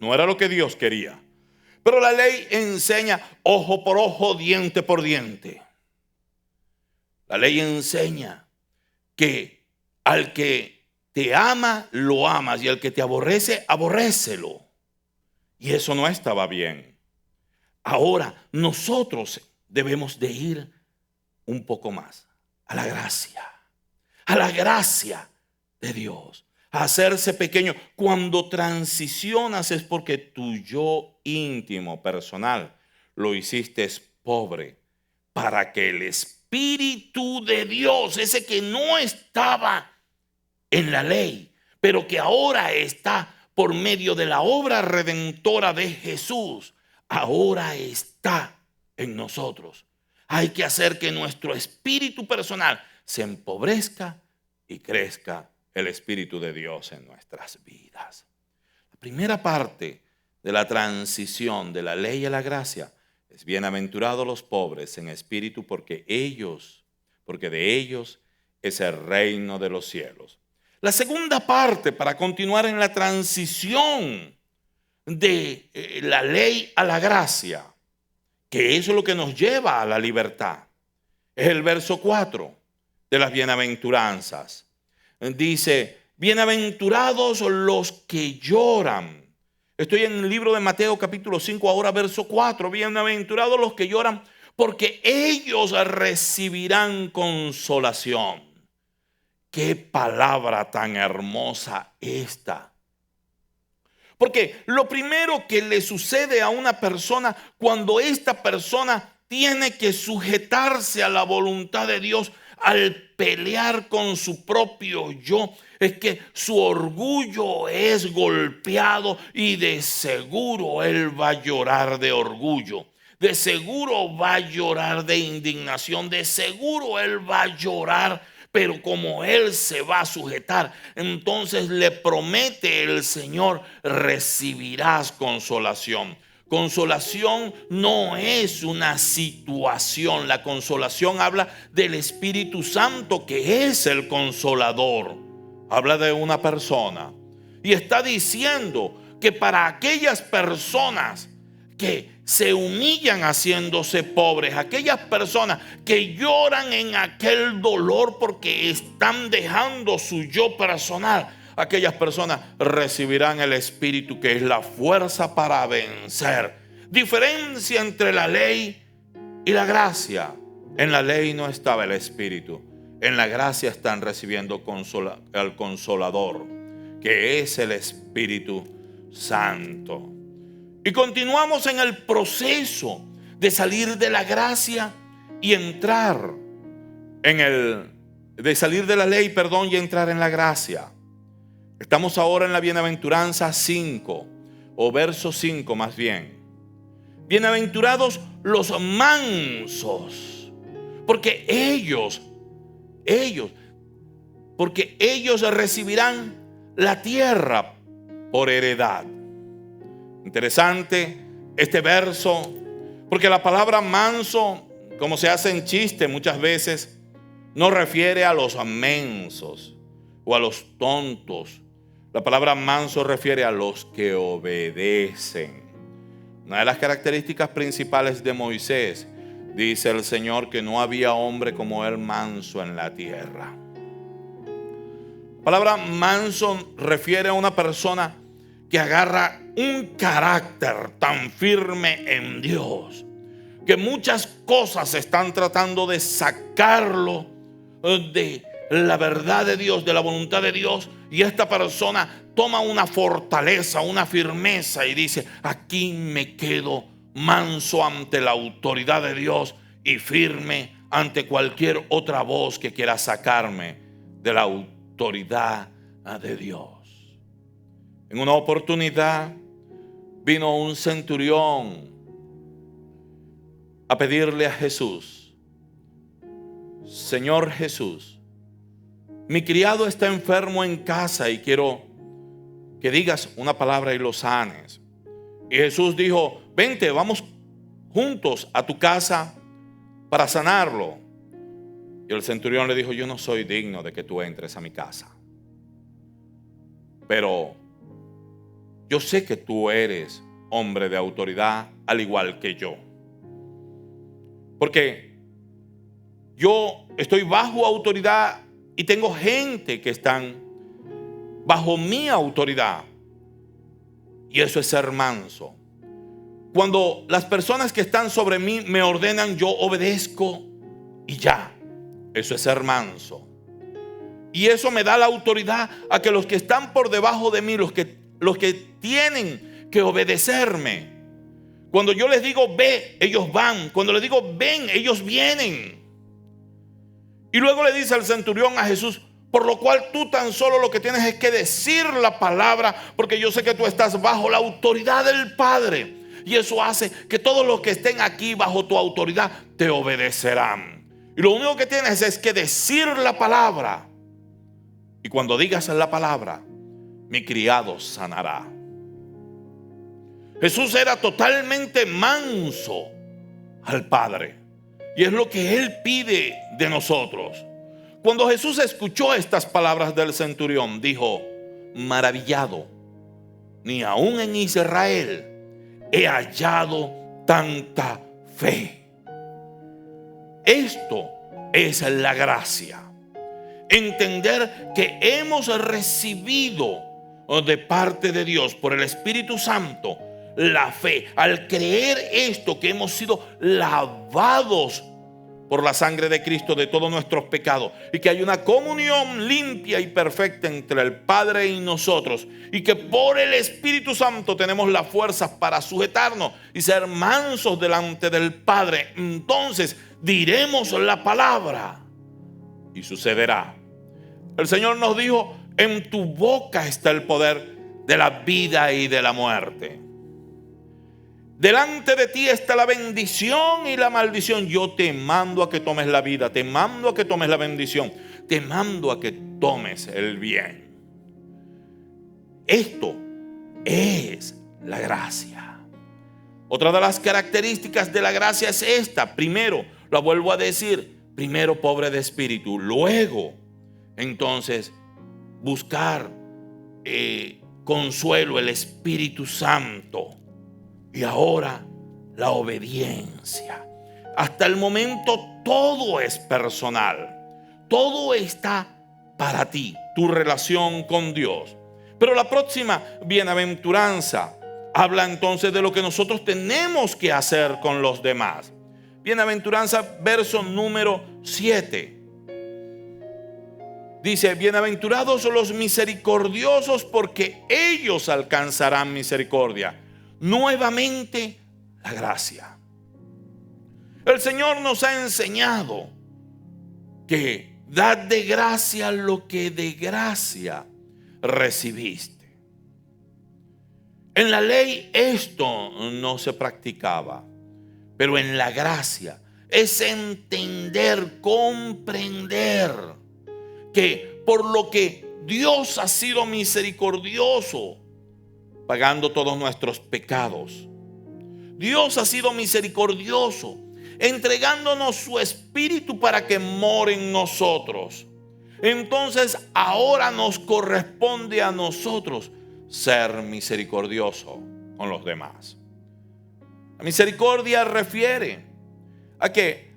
No era lo que Dios quería. Pero la ley enseña ojo por ojo, diente por diente. La ley enseña que al que te ama, lo amas, y al que te aborrece, aborrécelo. Y eso no estaba bien. Ahora nosotros debemos de ir un poco más a la gracia de Dios, a hacerse pequeño. Cuando transicionas es porque tu yo íntimo, personal, lo hiciste pobre, para que el Espíritu de Dios, ese que no estaba en la ley, pero que ahora está por medio de la obra redentora de Jesús, ahora está en nosotros. Hay que hacer que nuestro espíritu personal se empobrezca y crezca el Espíritu de Dios en nuestras vidas. La primera parte de la transición de la ley a la gracia es: bienaventurados los pobres en espíritu, porque de ellos es el reino de los cielos. La segunda parte, para continuar en la transición de la ley a la gracia, que es lo que nos lleva a la libertad, es el verso 4 de las bienaventuranzas. Dice: bienaventurados los que lloran. Estoy en el libro de Mateo capítulo 5, ahora verso 4. Bienaventurados los que lloran, porque ellos recibirán consolación. Qué palabra tan hermosa esta. Porque lo primero que le sucede a una persona cuando esta persona tiene que sujetarse a la voluntad de Dios al pelear con su propio yo, es que su orgullo es golpeado, y de seguro él va a llorar de orgullo. De seguro va a llorar de indignación. De seguro él va a llorar. Pero como él se va a sujetar, entonces le promete el Señor: recibirás consolación. Consolación no es una situación. La consolación habla del Espíritu Santo, que es el consolador. Habla de una persona. Y está diciendo que para aquellas personas que se humillan haciéndose pobres, aquellas personas que lloran en aquel dolor porque están dejando su yo personal, aquellas personas recibirán el Espíritu, que es la fuerza para vencer. Diferencia entre la ley y la gracia: en la ley no estaba el Espíritu, en la gracia están recibiendo al Consolador, que es el Espíritu Santo. Y continuamos en el proceso de salir de la gracia y entrar de salir de la ley, y entrar en la gracia. Estamos ahora en la bienaventuranza 5, o verso 5 más bien. Bienaventurados los mansos, porque ellos recibirán la tierra por heredad. Interesante este verso, porque la palabra manso, como se hace en chiste muchas veces, no refiere a los mensos o a los tontos. La palabra manso refiere a los que obedecen. Una de las características principales de Moisés, dice el Señor, que no había hombre como él manso en la tierra. La palabra manso refiere a una persona que agarra un carácter tan firme en Dios, que muchas cosas están tratando de sacarlo de la verdad de Dios, de la voluntad de Dios, y esta persona toma una fortaleza, una firmeza, y dice: aquí me quedo manso ante la autoridad de Dios y firme ante cualquier otra voz que quiera sacarme de la autoridad de Dios. En una oportunidad vino un centurión a pedirle a Jesús: Señor Jesús, mi criado está enfermo en casa y quiero que digas una palabra y lo sanes. Y Jesús dijo: vente, vamos juntos a tu casa para sanarlo. Y el centurión le dijo: yo no soy digno de que tú entres a mi casa, pero yo sé que tú eres hombre de autoridad al igual que yo, porque yo estoy bajo autoridad y tengo gente que están bajo mi autoridad, y eso es ser manso. Cuando las personas que están sobre mí me ordenan, yo obedezco y ya. Eso es ser manso. Y eso me da la autoridad a que los que están por debajo de mí, los que tienen que obedecerme, cuando yo les digo ve, ellos van. Cuando les digo ven, ellos vienen. Y luego le dice al centurión a Jesús: por lo cual tú tan solo lo que tienes es que decir la palabra, porque yo sé que tú estás bajo la autoridad del Padre. Y eso hace que todos los que estén aquí bajo tu autoridad te obedecerán. Y lo único que tienes es que decir la palabra. Y cuando digas la palabra, mi criado sanará. Jesús era totalmente manso al Padre. Y es lo que Él pide de nosotros. Cuando Jesús escuchó estas palabras del centurión, dijo: maravillado, ni aún en Israel he hallado tanta fe. Esto es la gracia. Entender que hemos recibido de parte de Dios por el Espíritu Santo la fe. Al creer esto, que hemos sido lavados por la sangre de Cristo de todos nuestros pecados, y que hay una comunión limpia y perfecta entre el Padre y nosotros, y que por el Espíritu Santo tenemos la fuerza para sujetarnos y ser mansos delante del Padre, entonces diremos la palabra y sucederá. El Señor nos dijo: en tu boca está el poder de la vida y de la muerte. Delante de ti está la bendición y la maldición. Yo te mando a que tomes la vida, te mando a que tomes la bendición, te mando a que tomes el bien. Esto es la gracia. Otra de las características de la gracia es esta. Primero, lo vuelvo a decir, primero pobre de espíritu, luego entonces buscar consuelo, el Espíritu Santo. Y ahora la obediencia. Hasta el momento todo es personal. Todo está para ti, tu relación con Dios. Pero la próxima bienaventuranza habla entonces de lo que nosotros tenemos que hacer con los demás. Bienaventuranza, verso número 7. Dice: bienaventurados los misericordiosos, porque ellos alcanzarán misericordia. Nuevamente la gracia. El Señor nos ha enseñado que dad de gracia lo que de gracia recibiste. En la ley esto no se practicaba, pero en la gracia es entender, comprender que por lo que Dios ha sido misericordioso, pagando todos nuestros pecados, Dios ha sido misericordioso, entregándonos su Espíritu para que more en nosotros. Entonces ahora nos corresponde a nosotros ser misericordioso con los demás. La misericordia refiere a que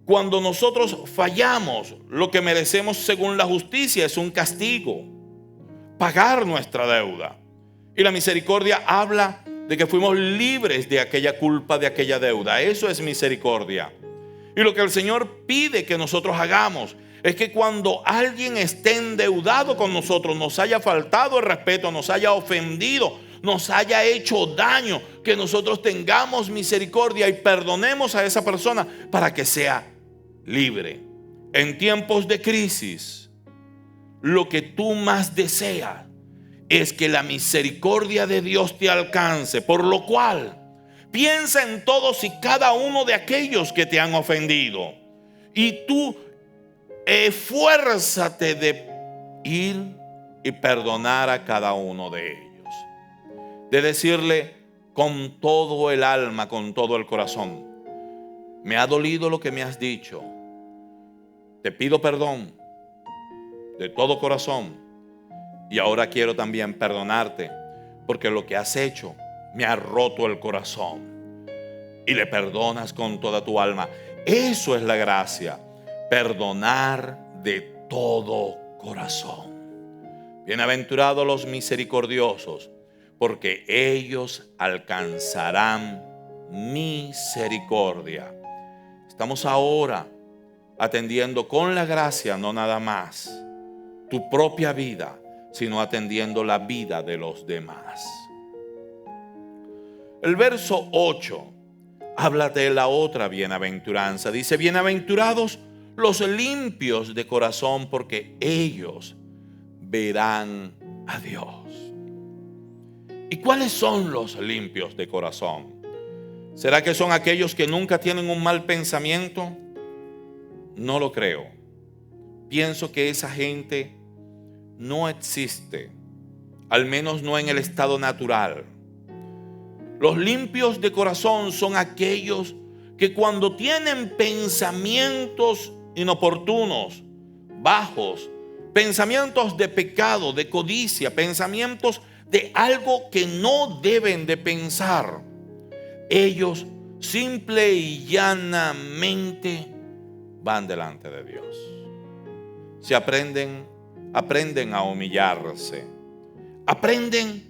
cuando nosotros fallamos, lo que merecemos según la justicia es un castigo, pagar nuestra deuda. Y la misericordia habla de que fuimos libres de aquella culpa, de aquella deuda. Eso es misericordia. Y lo que el Señor pide que nosotros hagamos es que cuando alguien esté endeudado con nosotros, nos haya faltado el respeto, nos haya ofendido, nos haya hecho daño, que nosotros tengamos misericordia y perdonemos a esa persona para que sea libre. En tiempos de crisis, lo que tú más deseas es que la misericordia de Dios te alcance, por lo cual piensa en todos y cada uno de aquellos que te han ofendido, y tú esfuérzate de ir y perdonar a cada uno de ellos, de decirle con todo el alma, con todo el corazón: me ha dolido lo que me has dicho, te pido perdón de todo corazón, y ahora quiero también perdonarte porque lo que has hecho me ha roto el corazón. Y le perdonas con toda tu alma. Eso es la gracia, perdonar de todo corazón. Bienaventurados los misericordiosos, porque ellos alcanzarán misericordia. Estamos ahora atendiendo con la gracia no nada más tu propia vida, sino atendiendo la vida de los demás. El verso 8 habla de la otra bienaventuranza. Dice: bienaventurados los limpios de corazón, porque ellos verán a Dios. ¿Y cuáles son los limpios de corazón? ¿Será que son aquellos que nunca tienen un mal pensamiento? No lo creo. Pienso que esa gente no existe, al menos no en el estado natural. Los limpios de corazón son aquellos que cuando tienen pensamientos inoportunos, bajos, pensamientos de pecado, de codicia, pensamientos de algo que no deben de pensar, ellos simple y llanamente van delante de Dios. Se aprenden a humillarse, aprenden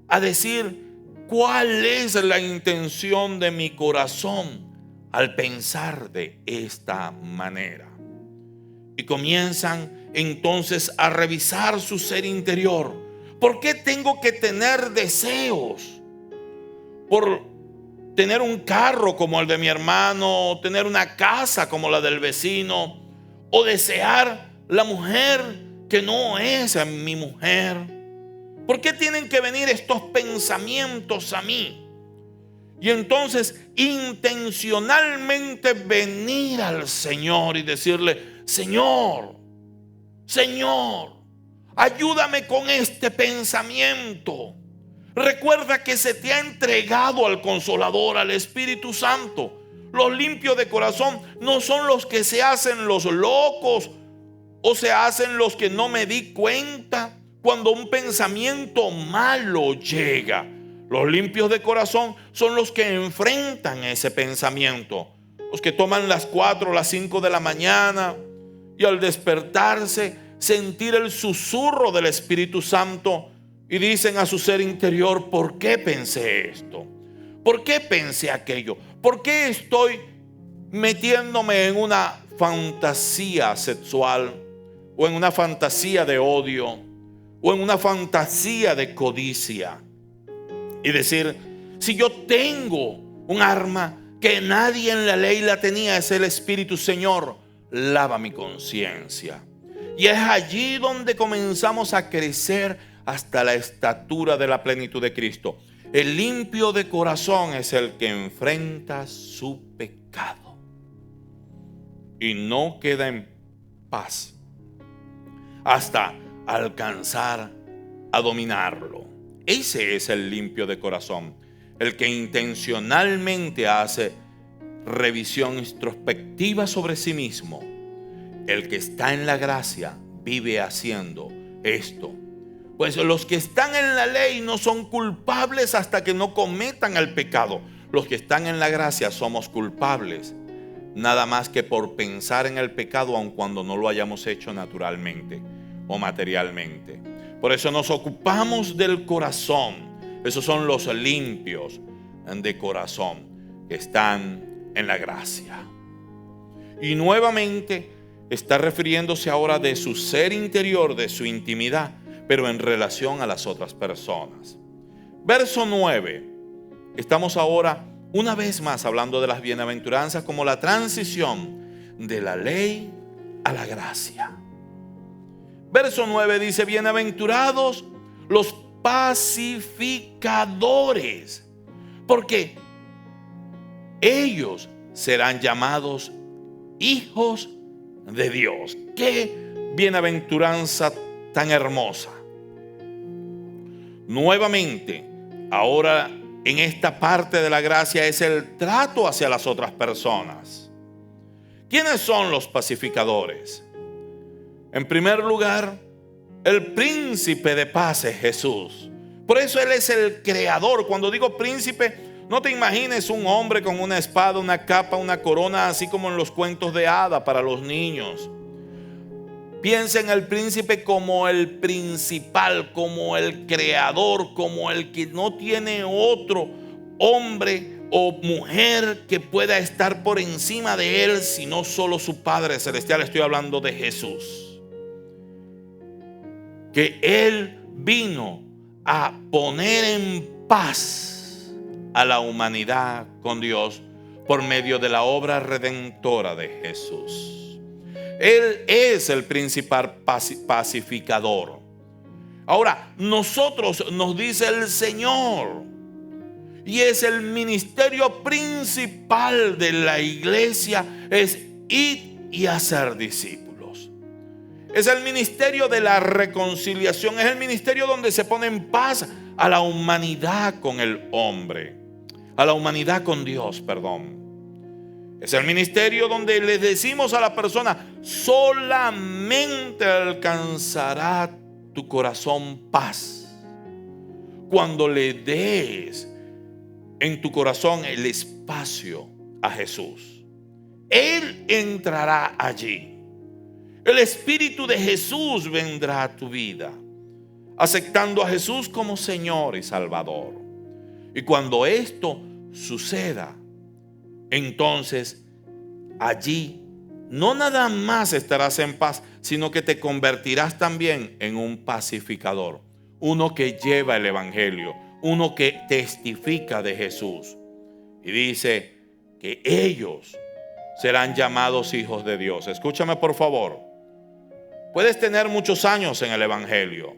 a decir cuál es la intención de mi corazón al pensar de esta manera, y comienzan entonces a revisar su ser interior. ¿Por qué tengo que tener deseos por tener un carro como el de mi hermano, o tener una casa como la del vecino, o desear la mujer que no es mi mujer? ¿Por qué tienen que venir estos pensamientos a mí? Y entonces intencionalmente venir al Señor y decirle: Señor, ayúdame con este pensamiento. Recuerda que se te ha entregado al Consolador, al Espíritu Santo. Los limpios de corazón no son los que se hacen los locos o se hacen los que no me di cuenta cuando un pensamiento malo llega. Los limpios de corazón son los que enfrentan ese pensamiento, los que toman las 4 o las 5 de la mañana y al despertarse sentir el susurro del Espíritu Santo y dicen a su ser interior: ¿por qué pensé esto? ¿Por qué pensé aquello? ¿Por qué estoy metiéndome en una fantasía sexual, o en una fantasía de odio, o en una fantasía de codicia? Y decir: si yo tengo un arma que nadie en la ley la tenía, es el Espíritu, Señor, lava mi conciencia. Y es allí donde comenzamos a crecer hasta la estatura de la plenitud de Cristo. El limpio de corazón es el que enfrenta su pecado y no queda en paz hasta alcanzar a dominarlo. Ese es el limpio de corazón, el que intencionalmente hace revisión introspectiva sobre sí mismo. El que está en la gracia vive haciendo esto. Pues los que están en la ley no son culpables hasta que no cometan el pecado. Los que están en la gracia somos culpables, nada más que por pensar en el pecado, aun cuando no lo hayamos hecho naturalmente o materialmente. Por eso nos ocupamos del corazón. Esos son los limpios de corazón que están en la gracia. Y nuevamente está refiriéndose ahora de su ser interior, de su intimidad, pero en relación a las otras personas. Verso 9. Estamos ahora una vez más hablando de las bienaventuranzas como la transición de la ley a la gracia. Verso 9 dice: bienaventurados los pacificadores, porque ellos serán llamados hijos de Dios. Qué bienaventuranza tan hermosa. Nuevamente, ahora en esta parte de la gracia es el trato hacia las otras personas. ¿Quiénes son los pacificadores? En primer lugar, el príncipe de paz es Jesús. Por eso Él es el creador. Cuando digo príncipe, no te imagines un hombre con una espada, una capa, una corona, así como en los cuentos de hada para los niños. Piensa en el príncipe como el principal, como el creador, como el que no tiene otro hombre o mujer que pueda estar por encima de él, sino solo su Padre Celestial. Estoy hablando de Jesús. Que Él vino a poner en paz a la humanidad con Dios por medio de la obra redentora de Jesús. Él es el principal pacificador. Ahora, nosotros, nos dice el Señor, y es el ministerio principal de la iglesia, es ir y hacer discípulos. Es el ministerio de la reconciliación, es el ministerio donde se pone en paz a la humanidad con el hombre, a la humanidad con Dios, perdón. Es el ministerio donde le decimos a la persona: solamente alcanzará tu corazón paz cuando le des en tu corazón el espacio a Jesús. Él entrará allí. El Espíritu de Jesús vendrá a tu vida, aceptando a Jesús como Señor y Salvador. Y cuando esto suceda, entonces allí no nada más estarás en paz, sino que te convertirás también en un pacificador, uno que lleva el evangelio, uno que testifica de Jesús. Y dice que ellos serán llamados hijos de Dios. Escúchame por favor. Puedes tener muchos años en el evangelio,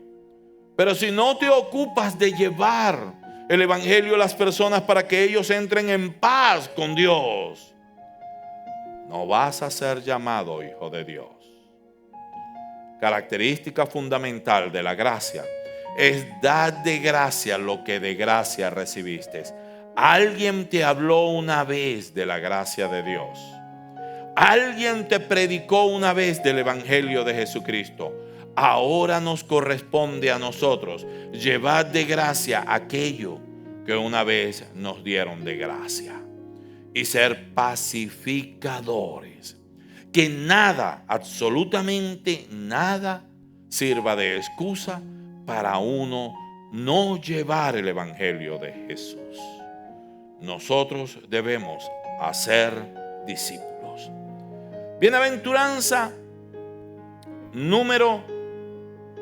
pero si no te ocupas de llevar el evangelio a las personas para que ellos entren en paz con Dios, no vas a ser llamado hijo de Dios. Característica fundamental de la gracia es dar de gracia lo que de gracia recibiste. Alguien te habló una vez de la gracia de Dios. Alguien te predicó una vez del evangelio de Jesucristo. Ahora nos corresponde a nosotros llevar de gracia aquello que una vez nos dieron de gracia y ser pacificadores. Que nada, absolutamente nada, sirva de excusa para uno no llevar el evangelio de Jesús. Nosotros debemos hacer discípulos. Bienaventuranza número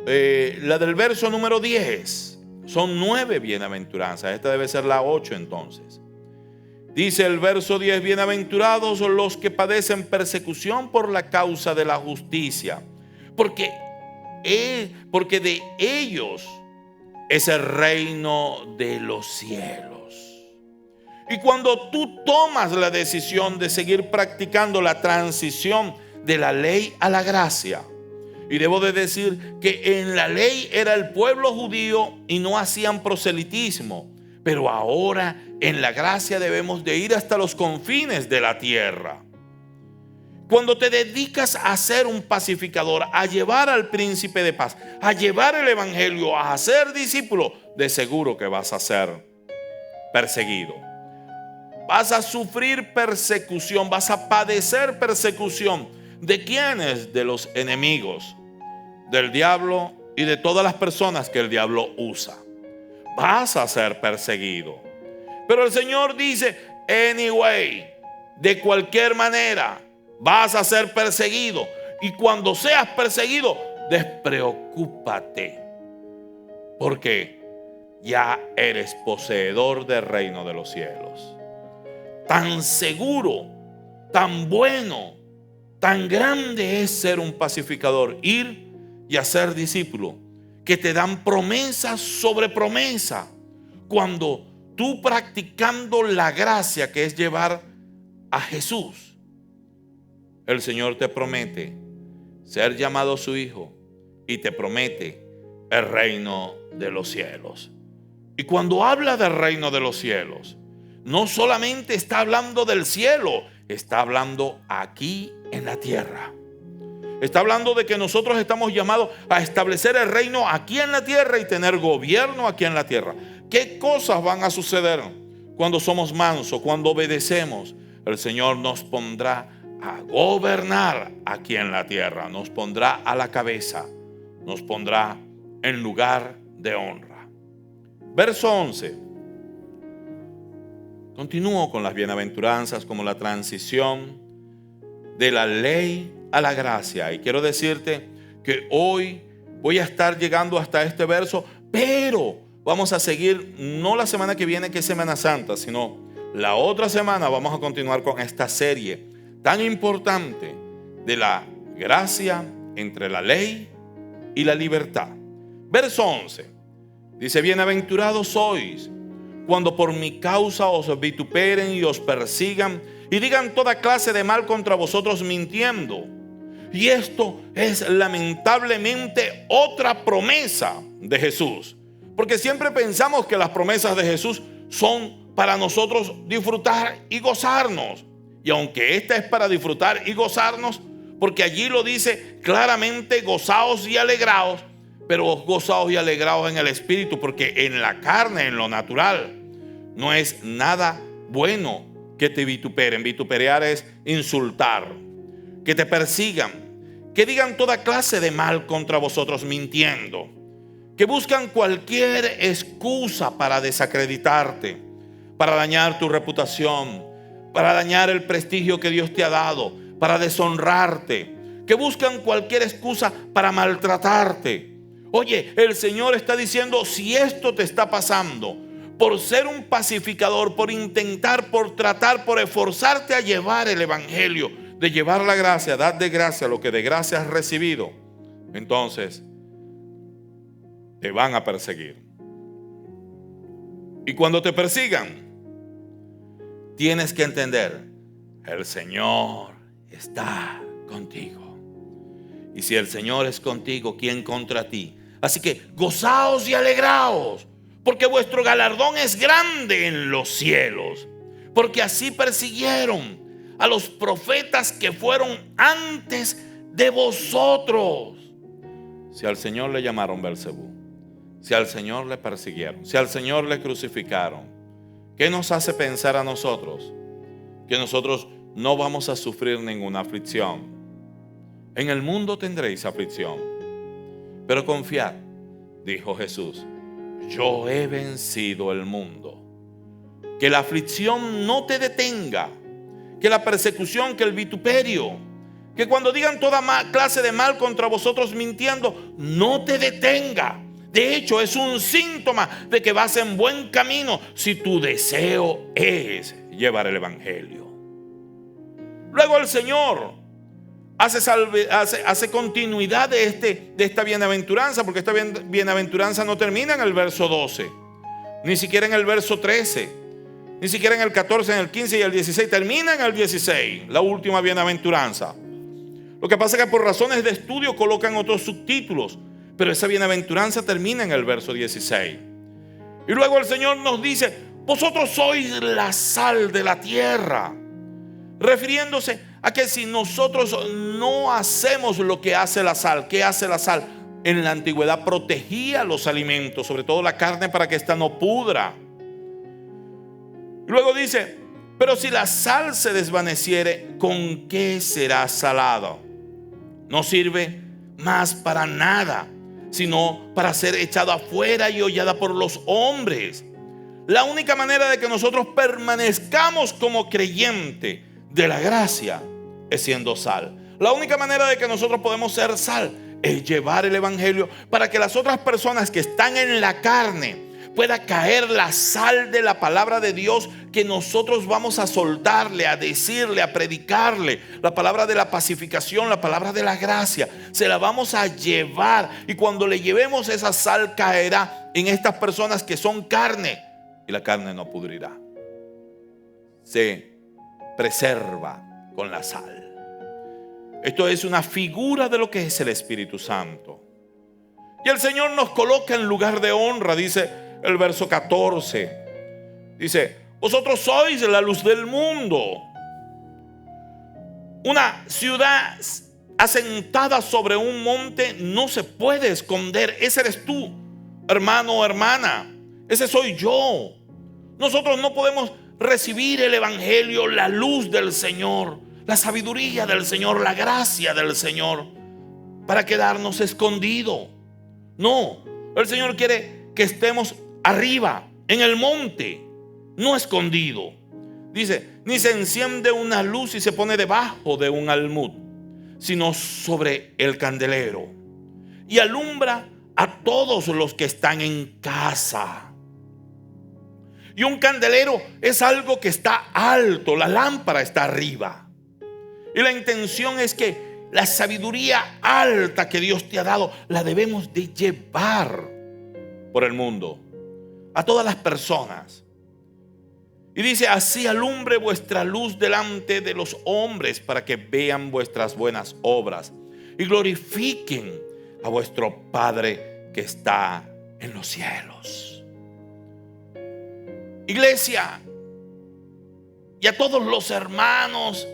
la del verso número 10. Son 9 bienaventuranzas. Esta debe ser la 8 entonces. Dice el verso 10: bienaventurados los que padecen persecución por la causa de la justicia, porque de ellos es el reino de los cielos. Y cuando tú tomas la decisión de seguir practicando la transición de la ley a la gracia, y debo de decir que en la ley era el pueblo judío y no hacían proselitismo, pero ahora en la gracia debemos de ir hasta los confines de la tierra. Cuando te dedicas a ser un pacificador, a llevar al príncipe de paz, a llevar el evangelio, a ser discípulo, de seguro que vas a ser perseguido. Vas a sufrir persecución, vas a padecer persecución. ¿De quiénes? De los enemigos, del diablo y de todas las personas que el diablo usa. Vas a ser perseguido. Pero el Señor dice: anyway, de cualquier manera vas a ser perseguido. Y cuando seas perseguido, despreocúpate, porque ya eres poseedor del reino de los cielos. Tan seguro, tan bueno, tan grande es ser un pacificador. Ir y a ser discípulo, que te dan promesa sobre promesa, cuando tú practicando la gracia que es llevar a Jesús, el Señor te promete ser llamado su hijo y te promete el reino de los cielos. Y cuando habla del reino de los cielos, no solamente está hablando del cielo, está hablando aquí en la tierra. Está hablando de que nosotros estamos llamados a establecer el reino aquí en la tierra y tener gobierno aquí en la tierra. ¿Qué cosas van a suceder cuando somos mansos, cuando obedecemos? El Señor nos pondrá a gobernar aquí en la tierra, nos pondrá a la cabeza, nos pondrá en lugar de honra. Verso 11. Continúo con las bienaventuranzas como la transición de la ley a la gracia. Y quiero decirte que hoy voy a estar llegando hasta este verso, pero vamos a seguir no la semana que viene, que es Semana Santa, sino la otra semana vamos a continuar con esta serie tan importante de la gracia entre la ley y la libertad. Verso 11 dice: bienaventurados sois cuando por mi causa os vituperen y os persigan y digan toda clase de mal contra vosotros mintiendo. Y esto es lamentablemente otra promesa de Jesús, porque siempre pensamos que las promesas de Jesús son para nosotros disfrutar y gozarnos. Y aunque esta es para disfrutar y gozarnos, porque allí lo dice claramente: gozaos y alegraos, pero gozaos y alegraos en el espíritu, porque en la carne, en lo natural, no es nada bueno que te vituperen. Vituperar es insultar, que te persigan, que digan toda clase de mal contra vosotros mintiendo, que buscan cualquier excusa para desacreditarte, para dañar tu reputación, para dañar el prestigio que Dios te ha dado, para deshonrarte, que buscan cualquier excusa para maltratarte. Oye, el Señor está diciendo: si esto te está pasando por ser un pacificador, por intentar, por tratar, por esforzarte a llevar el evangelio, de llevar la gracia, dar de gracia lo que de gracia has recibido, entonces te van a perseguir. Y cuando te persigan, tienes que entender: el Señor está contigo. Y si el Señor es contigo, ¿quién contra ti? Así que gozaos y alegraos, porque vuestro galardón es grande en los cielos, porque así persiguieron a los profetas que fueron antes de vosotros. Si al Señor le llamaron Belzebú, si al Señor le persiguieron, si al Señor le crucificaron, ¿qué nos hace pensar a nosotros que nosotros no vamos a sufrir ninguna aflicción? En el mundo tendréis aflicción, pero confiad, dijo Jesús, yo he vencido el mundo. Que la aflicción no te detenga, que la persecución, que el vituperio, que cuando digan toda clase de mal contra vosotros mintiendo, no te detenga. De hecho, es un síntoma de que vas en buen camino si tu deseo es llevar el evangelio. Luego el Señor hace continuidad de esta bienaventuranza, porque esta bienaventuranza no termina en el verso 12, ni siquiera en el verso 13, ni siquiera en el 14, en el 15 y el 16. Termina en el 16, la última bienaventuranza. Lo que pasa es que por razones de estudio colocan otros subtítulos, pero esa bienaventuranza termina en el verso 16. Y luego el Señor nos dice: vosotros sois la sal de la tierra, refiriéndose a que si nosotros no hacemos lo que hace la sal, ¿qué hace la sal? En la antigüedad protegía los alimentos, sobre todo la carne, para que ésta no pudra. Y luego dice: pero si la sal se desvaneciere, ¿con qué será salado? No sirve más para nada, sino para ser echado afuera y hollada por los hombres. La única manera de que nosotros permanezcamos como creyente de la gracia es siendo sal. La única manera de que nosotros podemos ser sal es llevar el evangelio para que las otras personas que están en la carne, pueda caer la sal de la palabra de Dios que nosotros vamos a soltarle, a decirle, a predicarle. La palabra de la pacificación, la palabra de la gracia, se la vamos a llevar. Y cuando le llevemos, esa sal caerá en estas personas que son carne, y la carne no pudrirá. Se preserva con la sal. Esto es una figura de lo que es el Espíritu Santo. Y el Señor nos coloca en lugar de honra, dice el verso 14. Dice: vosotros sois la luz del mundo. Una ciudad asentada sobre un monte no se puede esconder. Ese eres tú, hermano o hermana. Ese soy yo. Nosotros no podemos recibir el evangelio, la luz del Señor, la sabiduría del Señor, la gracia del Señor, para quedarnos escondidos. No, el Señor quiere que estemos arriba, en el monte, no escondido. Dice: ni se enciende una luz y se pone debajo de un almud, sino sobre el candelero, y alumbra a todos los que están en casa. Y un candelero es algo que está alto, la lámpara está arriba. Y la intención es que la sabiduría alta que Dios te ha dado la debemos de llevar por el mundo, a todas las personas. Y dice: así alumbre vuestra luz delante de los hombres, para que vean vuestras buenas obras y glorifiquen a vuestro Padre que está en los cielos. Iglesia, y a todos los hermanos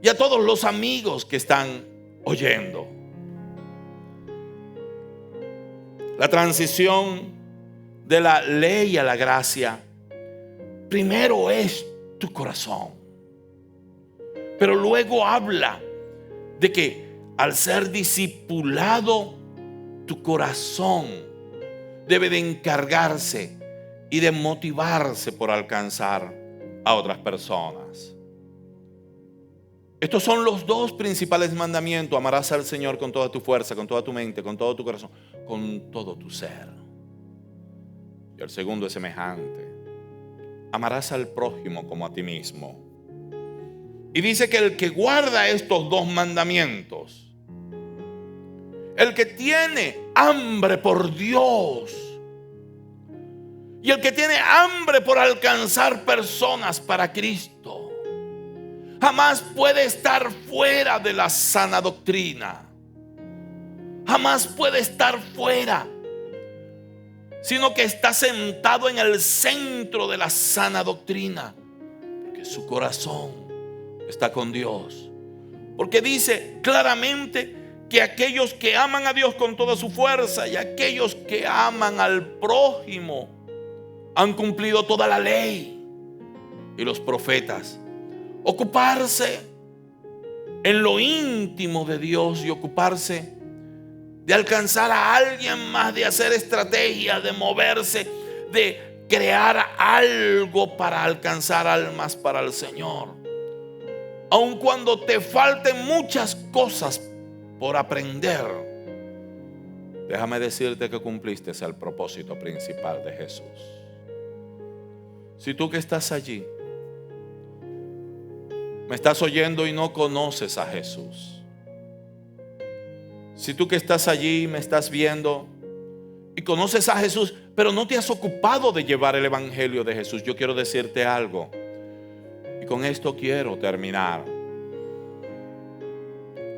y a todos los amigos que están oyendo, la transición de la ley a la gracia primero es tu corazón, pero luego habla de que al ser discipulado, tu corazón debe de encargarse y de motivarse por alcanzar a otras personas. Estos son los dos principales mandamientos: amarás al Señor con toda tu fuerza, con toda tu mente, con todo tu corazón, con todo tu ser. Y el segundo es semejante: amarás al prójimo como a ti mismo. Y dice que el que guarda estos dos mandamientos, el que tiene hambre por Dios y el que tiene hambre por alcanzar personas para Cristo, jamás puede estar fuera de la sana doctrina. Jamás puede estar fuera, sino que está sentado en el centro de la sana doctrina, porque su corazón está con Dios. Porque dice claramente que aquellos que aman a Dios con toda su fuerza y aquellos que aman al prójimo han cumplido toda la ley y los profetas. Ocuparse en lo íntimo de Dios y ocuparse de alcanzar a alguien más, de hacer estrategias, de moverse, de crear algo para alcanzar almas para el Señor. Aun cuando te falten muchas cosas por aprender, déjame decirte que cumpliste el propósito principal de Jesús. Si tú que estás allí me estás oyendo y no conoces a Jesús, si tú que estás allí me estás viendo y conoces a Jesús, pero no te has ocupado de llevar el evangelio de Jesús, yo quiero decirte algo, y con esto quiero terminar.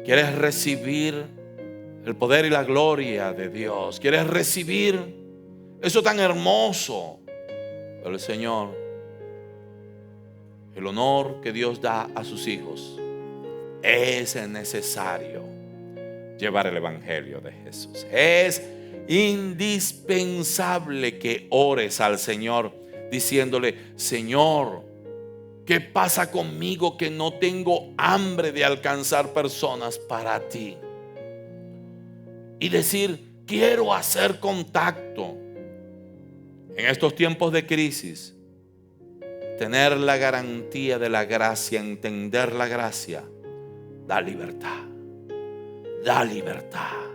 ¿Quieres recibir el poder y la gloria de Dios? ¿Quieres recibir eso tan hermoso del Señor? El honor que Dios da a sus hijos. Es necesario llevar el evangelio de Jesús. Es indispensable que ores al Señor diciéndole: Señor, ¿qué pasa conmigo que no tengo hambre de alcanzar personas para ti? Y decir: quiero hacer contacto. En estos tiempos de crisis, tener la garantía de la gracia, entender la gracia, da libertad. Da libertad.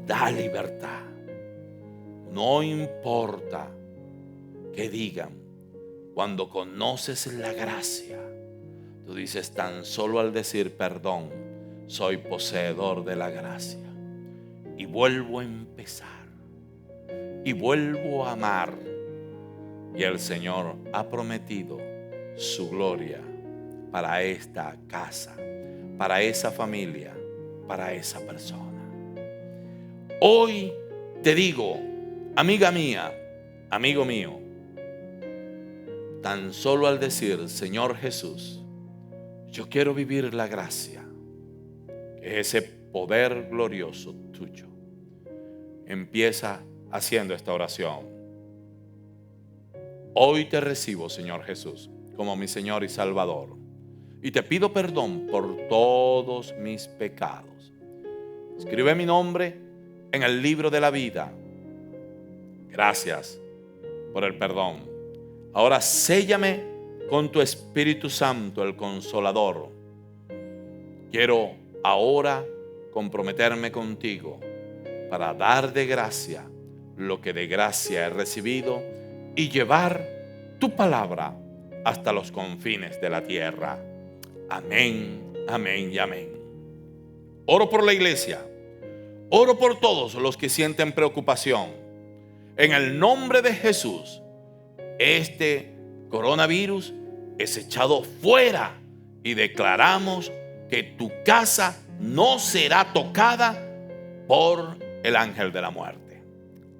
Da libertad. No importa que digan, cuando conoces la gracia, tú dices, tan solo al decir perdón, soy poseedor de la gracia. Y vuelvo a empezar. Y vuelvo a amar. Y el Señor ha prometido su gloria para esta casa, para esa familia, para esa persona. Hoy te digo, amiga mía, amigo mío, tan solo al decir, Señor Jesús, yo quiero vivir la gracia, que es ese poder glorioso tuyo. Empieza haciendo esta oración. Hoy te recibo, Señor Jesús, como mi Señor y Salvador, y te pido perdón por todos mis pecados. Escribe mi nombre en el libro de la vida. Gracias por el perdón. Ahora séllame con tu Espíritu Santo, el Consolador. Quiero ahora comprometerme contigo para dar de gracia lo que de gracia he recibido y llevar tu palabra hasta los confines de la tierra. Amén, amén y amén. Oro por la iglesia. Oro por todos los que sienten preocupación. En el nombre de Jesús, este coronavirus es echado fuera y declaramos que tu casa no será tocada por el ángel de la muerte.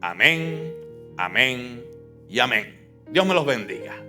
Amén, amén y amén. Dios me los bendiga.